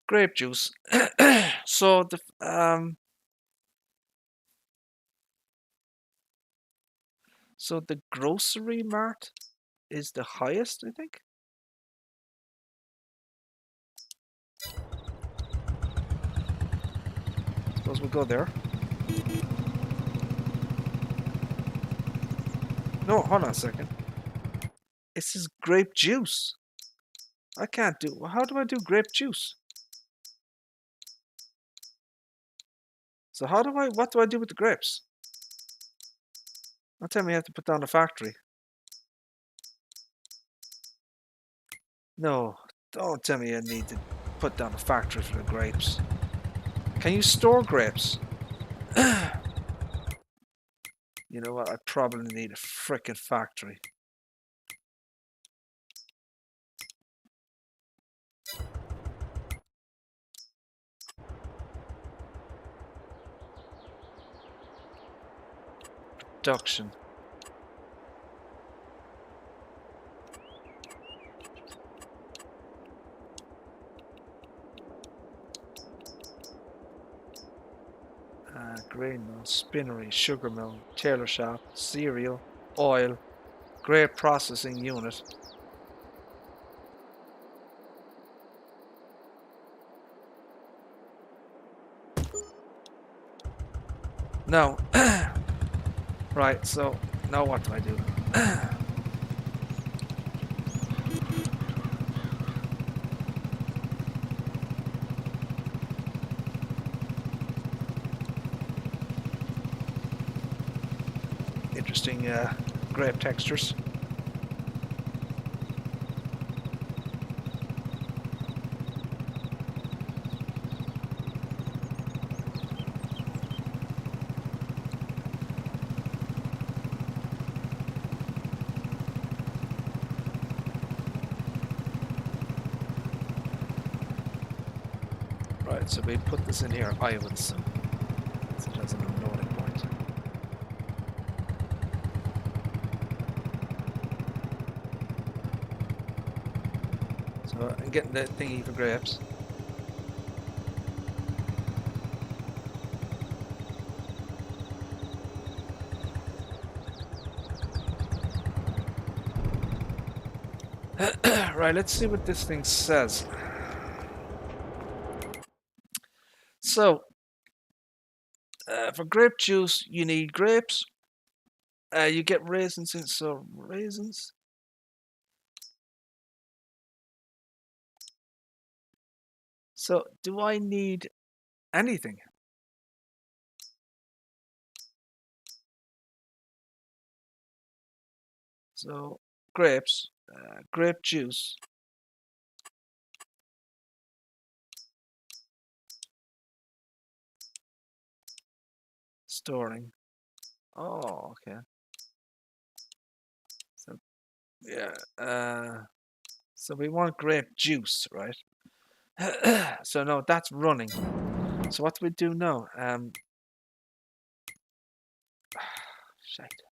Grape juice. So the grocery mart is the highest, I think. Suppose we'll go there. No, hold on a second. This is grape juice. I can't do... How do I do grape juice? So how do I... What do I do with the grapes? Don't tell me I have to put down the factory. No, don't tell me I need to put down the factory for the grapes. Can you store grapes? You know what? I probably need a frickin' factory. Production. Grain mill, spinnery, sugar mill, tailor shop, cereal, oil, grape processing unit. No. Right, so now what do I do? Interesting grape textures. Right, so we put this in here, I would assume. So it has an unloading point. So I'm getting the thingy for grapes. Right, let's see what this thing says. So, for grape juice, you need grapes. You get raisins in, so raisins. So, do I need anything? So, grapes, grape juice. Storing. Oh, okay. So, yeah. So we want grape juice, right? So no, that's running. So what do we do now? Shite.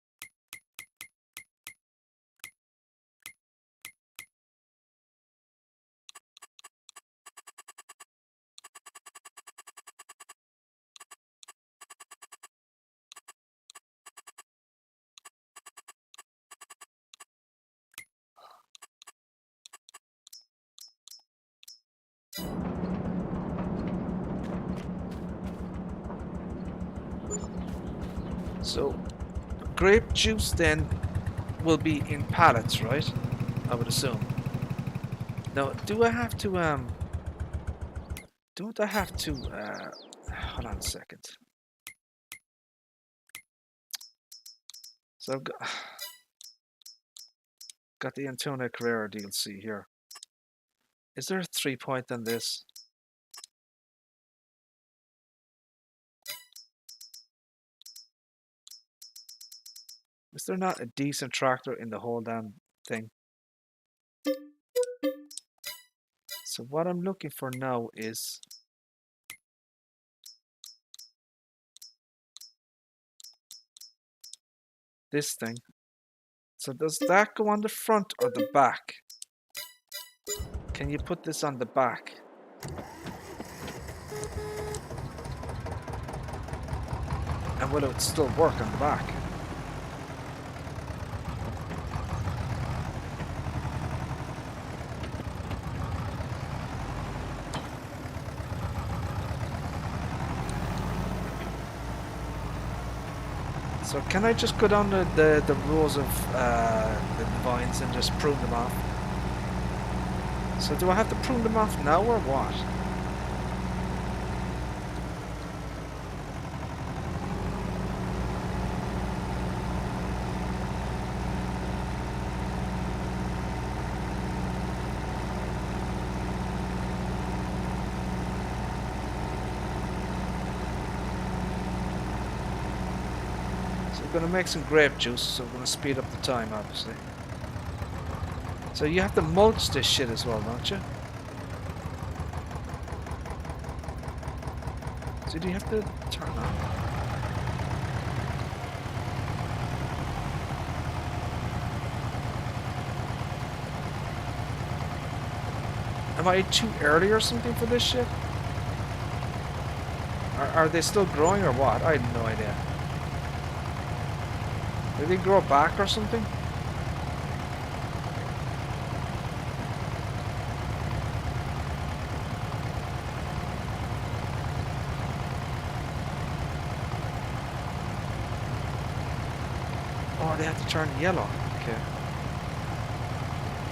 So grape juice then will be in pallets, right? I would assume. Now, do I have to don't I have to hold on a second. So I've got the Antonio Carrera DLC here. Is there a 3-point on this? Is there not a decent tractor in the whole damn thing? So what I'm looking for now is this thing. So does that go on the front or the back? Can you put this on the back? And will it still work on the back? So can I just go down the rows of the vines and just prune them off? So do I have to prune them off now or what? We're going to make some grape juice, so we're going to speed up the time, obviously. So you have to mulch this shit as well, don't you? So do you have to turn on? Am I too early or something for this shit? Are they still growing or what? I have no idea. Did they grow back or something? Oh, they have to turn yellow. Okay.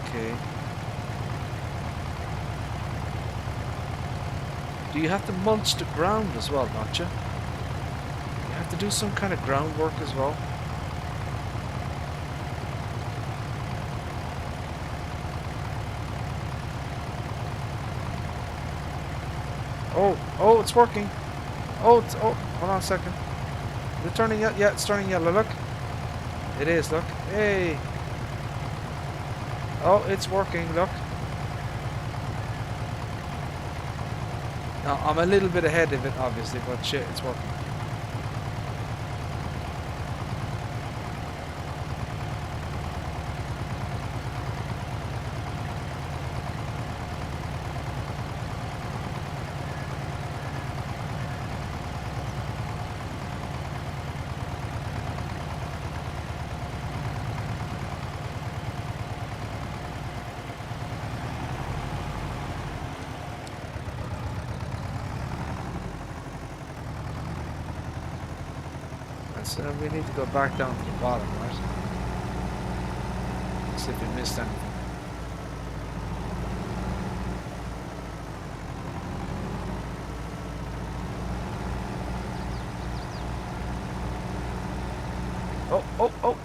Okay. Do you have to mulch the ground as well, don't you? You have to do some kind of groundwork as well. Oh, it's working. Oh, hold on a second. Is it turning yellow? Yeah, it's turning yellow, look. It is, look. Hey. Oh, it's working, look. Now, I'm a little bit ahead of it, obviously, but shit, it's working. So we need to go back down to the bottom, right? See if we missed anything. Oh!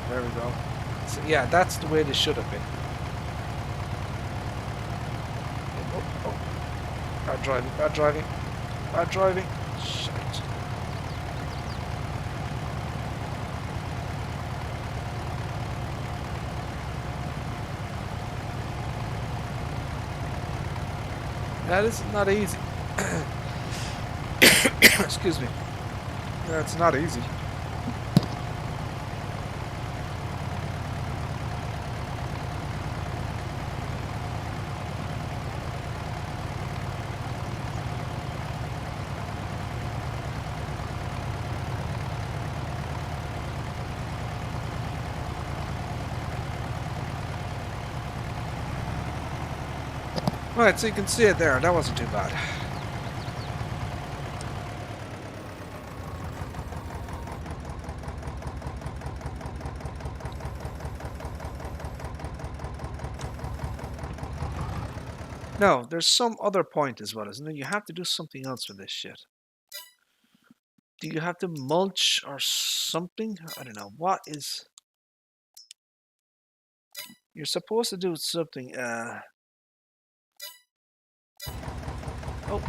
There we go. So, yeah, that's the way they should have been. Bad driving. Shit. That is not easy. Excuse me. That's not easy. Right, so you can see it there. That wasn't too bad. No, there's some other point as well, isn't there? You have to do something else with this shit. Do you have to mulch or something? I don't know. What is... You're supposed to do something, Oh,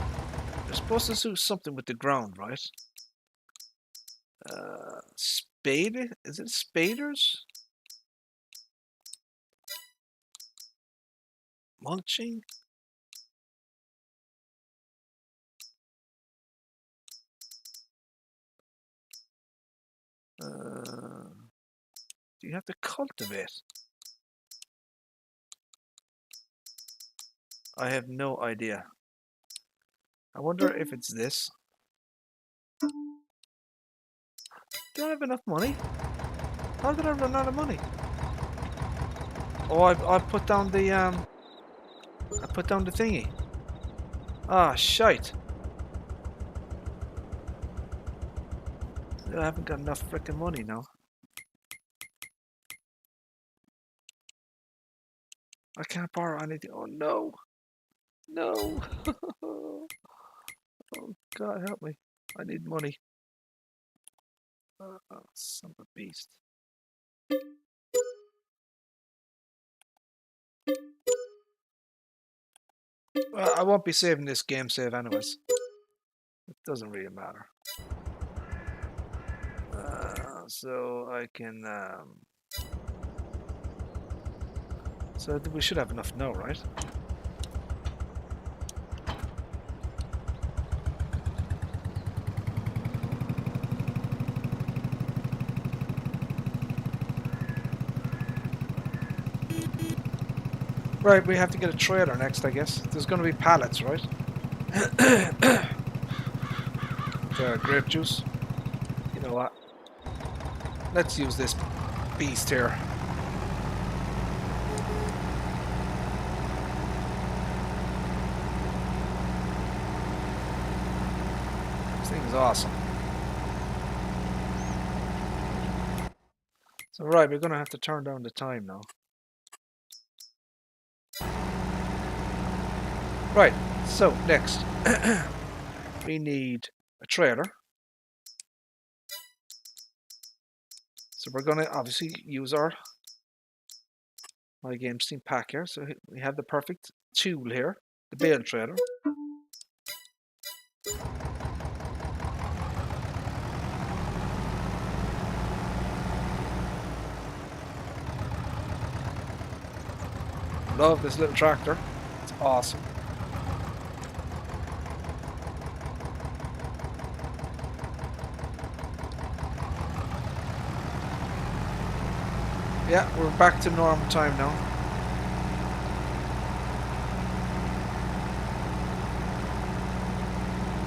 you're supposed to do something with the ground, right? Spade? Is it spaders? Mulching? Do you have to cultivate? I have no idea. I wonder if it's this. Do I have enough money? How did I run out of money? Oh, I put down the I put down the thingy. Ah, shite. I haven't got enough frickin' money now. I can't borrow anything. Oh no. No. Oh God, help me. I need money. Oh, son of a beast. Well, I won't be saving this game save anyways. It doesn't really matter. So I can... So we should have enough now, right? Right, we have to get a trailer next, I guess. There's going to be pallets, right? Grape juice. You know what? Let's use this beast here. This thing is awesome. So right, we're going to have to turn down the time now. Right, so next we need a trailer. So we're going to obviously use our My Game Steam pack here. So we have the perfect tool here, the Bale trailer. Love this little tractor. It's awesome. Yeah, we're back to normal time now.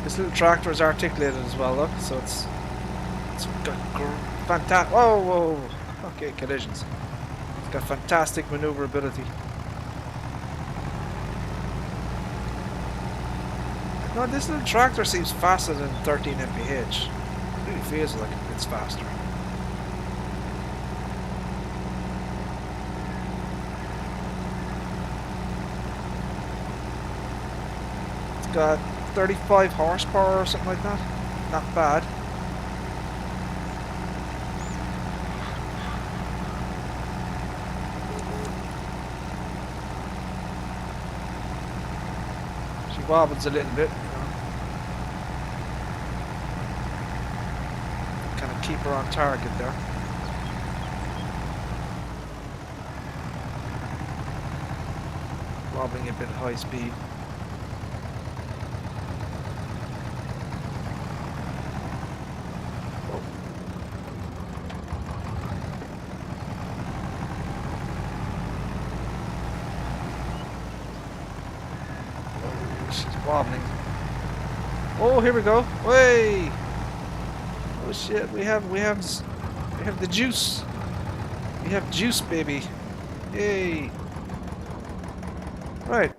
This little tractor is articulated as well, look, so it's got fantastic. Whoa, whoa, okay, collisions. It's got fantastic maneuverability. No, this little tractor seems faster than 13 mph. It really feels like it's faster. It's got 35 horsepower or something like that. Not bad. She wobbles a little bit. Kind of keep her on target there. Wobbling a bit high speed. Wobbling. Oh, here we go. Way. Oh shit, we have the juice. We have juice, baby. Yay. Right.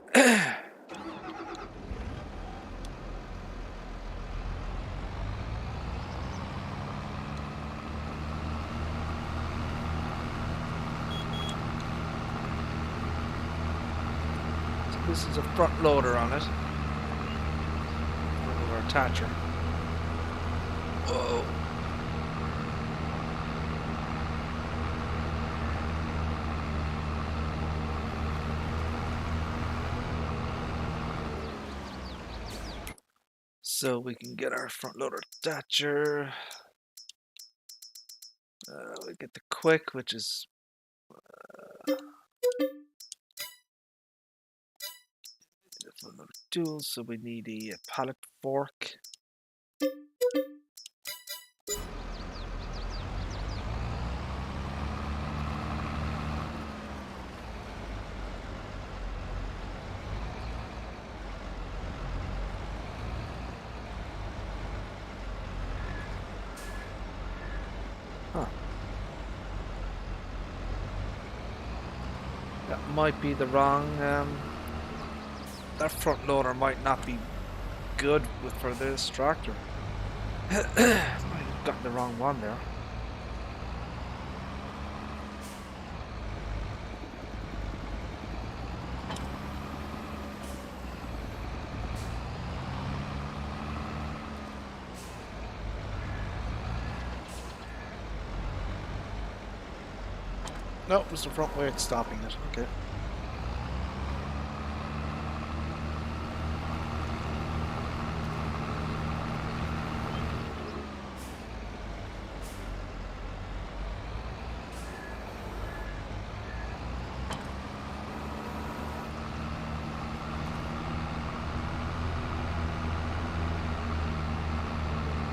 So this is a front loader on it. Attacher. Whoa. So we can get our front loader attacher. We get the quick, which is another tool, so we need a pallet fork. Huh. That might be the wrong that front loader might not be good for this tractor. Might have gotten the wrong one there. No, it was the front way it's stopping it. Okay.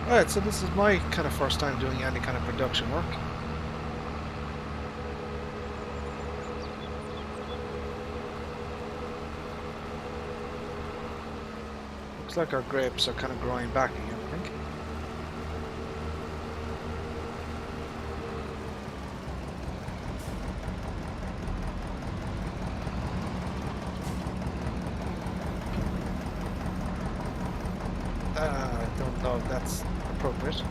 Alright, so this is my kind of first time doing any kind of production work. Looks like our grapes are kind of growing back again, I think. I don't know if that's appropriate.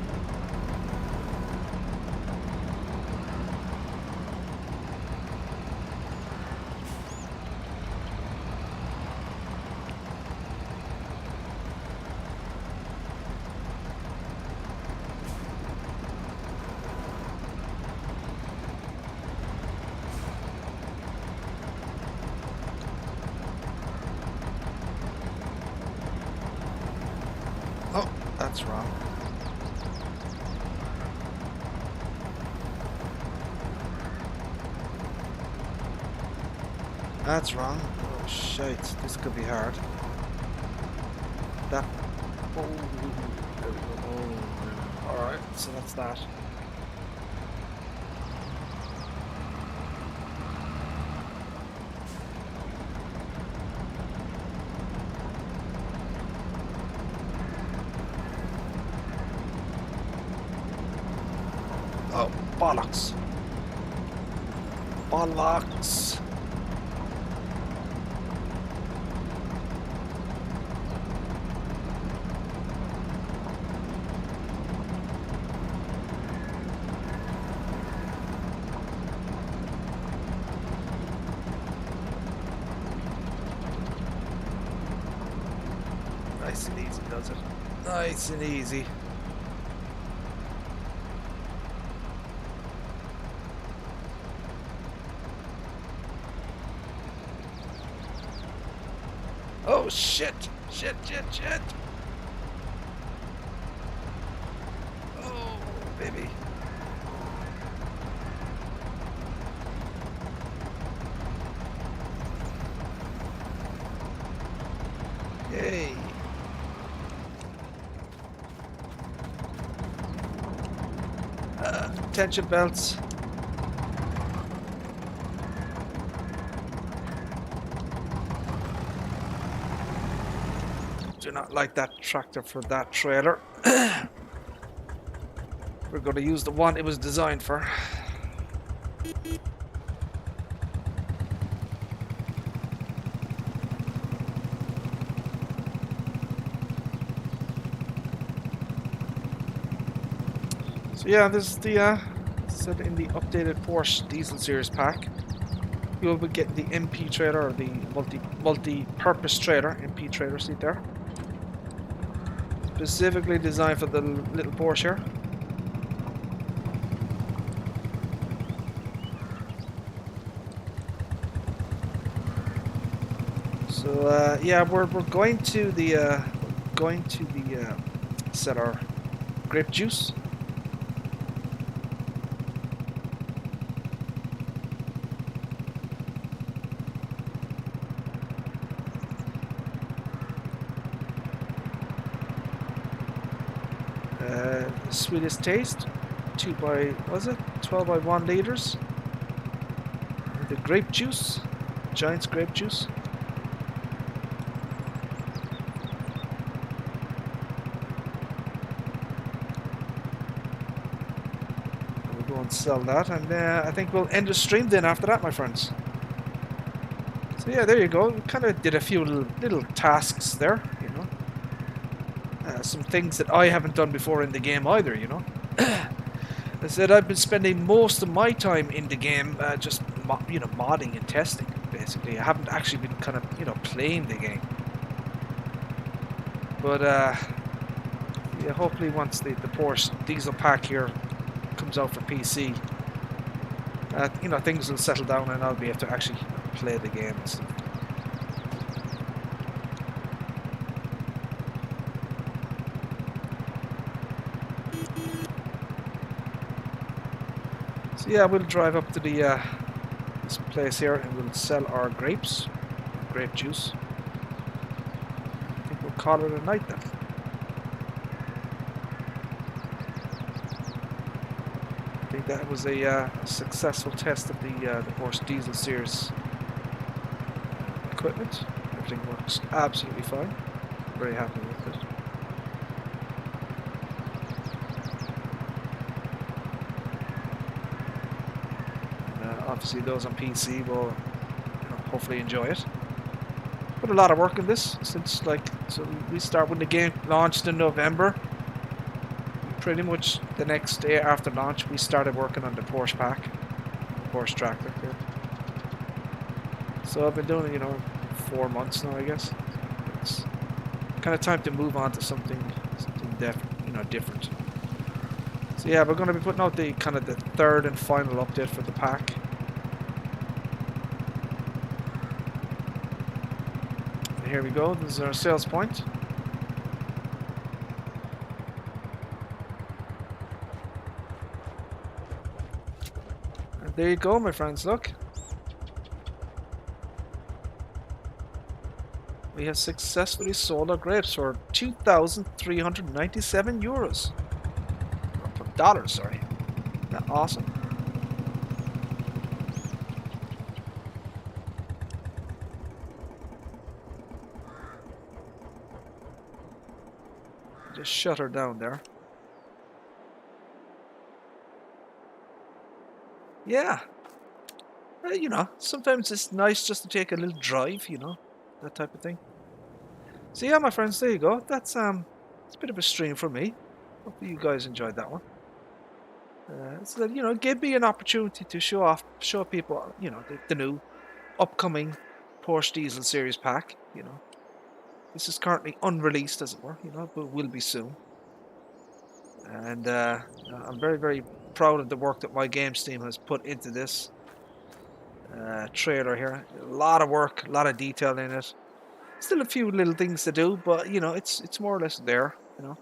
Oh, that's wrong. That's wrong. Oh shit, this could be hard. That. Oh, alright, so that's that. Oh, bollocks. Bollocks. Nice and easy, does it? Nice and easy. Oh shit! Shit, shit, shit! Oh, baby. Yay! Tension belts. Do not like that tractor for that trailer. We're going to use the one it was designed for. So yeah, this is the said in the updated Porsche Diesel Series pack. You will be getting the MP trailer, or the multi-purpose trailer, MP trailer seat there. Specifically designed for the little Porsche here. So yeah, we're going to the set our grape juice. Sweetest taste, 12 by 1 liters. The grape juice, Giant's grape juice. We'll go and sell that, and I think we'll end the stream then after that, my friends. So yeah, there you go. We kind of did a few little tasks there, you know. Some things that I haven't done before in the game either, you know. I said I've been spending most of my time in the game just, you know, modding and testing, basically. I haven't actually been kind of, you know, playing the game. But, yeah, hopefully once the Porsche diesel pack here comes out for PC, you know, things will settle down and I'll be able to actually play the game and stuff. So yeah, we'll drive up to the this place here and we'll sell our grapes, grape juice. I think we'll call it a night then. I think that was a successful test of the Porsche Diesel Series equipment. Everything works absolutely fine. Very happy with it. Obviously those on PC will, you know, hopefully enjoy it. Put a lot of work in this since, like, so we start when the game launched in November. Pretty much the next day after launch we started working on the Porsche pack, the Porsche tractor here. So I've been doing it, you know, 4 months now, I guess. It's kind of time to move on to something different. So yeah, we're going to be putting out the kind of the third and final update for the pack. Here we go, this is our sales point. And there you go, my friends, look. We have successfully sold our grapes for 2,397 euros. Or dollars, sorry. Isn't that awesome? Just shut her down there. Yeah. You know, sometimes it's nice just to take a little drive, you know, that type of thing. So yeah, my friends, there you go. That's it's a bit of a stream for me. Hopefully you guys enjoyed that one. So that, you know, give me an opportunity to show people, you know, the new upcoming Porsche Diesel Series pack. You know, this is currently unreleased, as it were, you know, but will be soon. And I'm very, very proud of the work that my games team has put into this trailer here. A lot of work, a lot of detail in it. Still a few little things to do, but you know, it's more or less there, you know.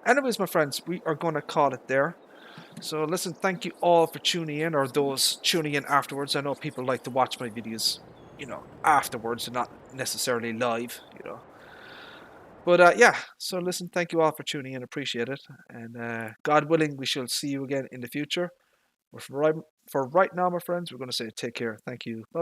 Anyways, my friends, we are going to call it there. So listen, thank you all for tuning in, or those tuning in afterwards. I know people like to watch my videos, you know, afterwards and not necessarily live, you know. But yeah, so listen, thank you all for tuning in. Appreciate it. And God willing, we shall see you again in the future. For right now, my friends, we're going to say take care. Thank you. Bye.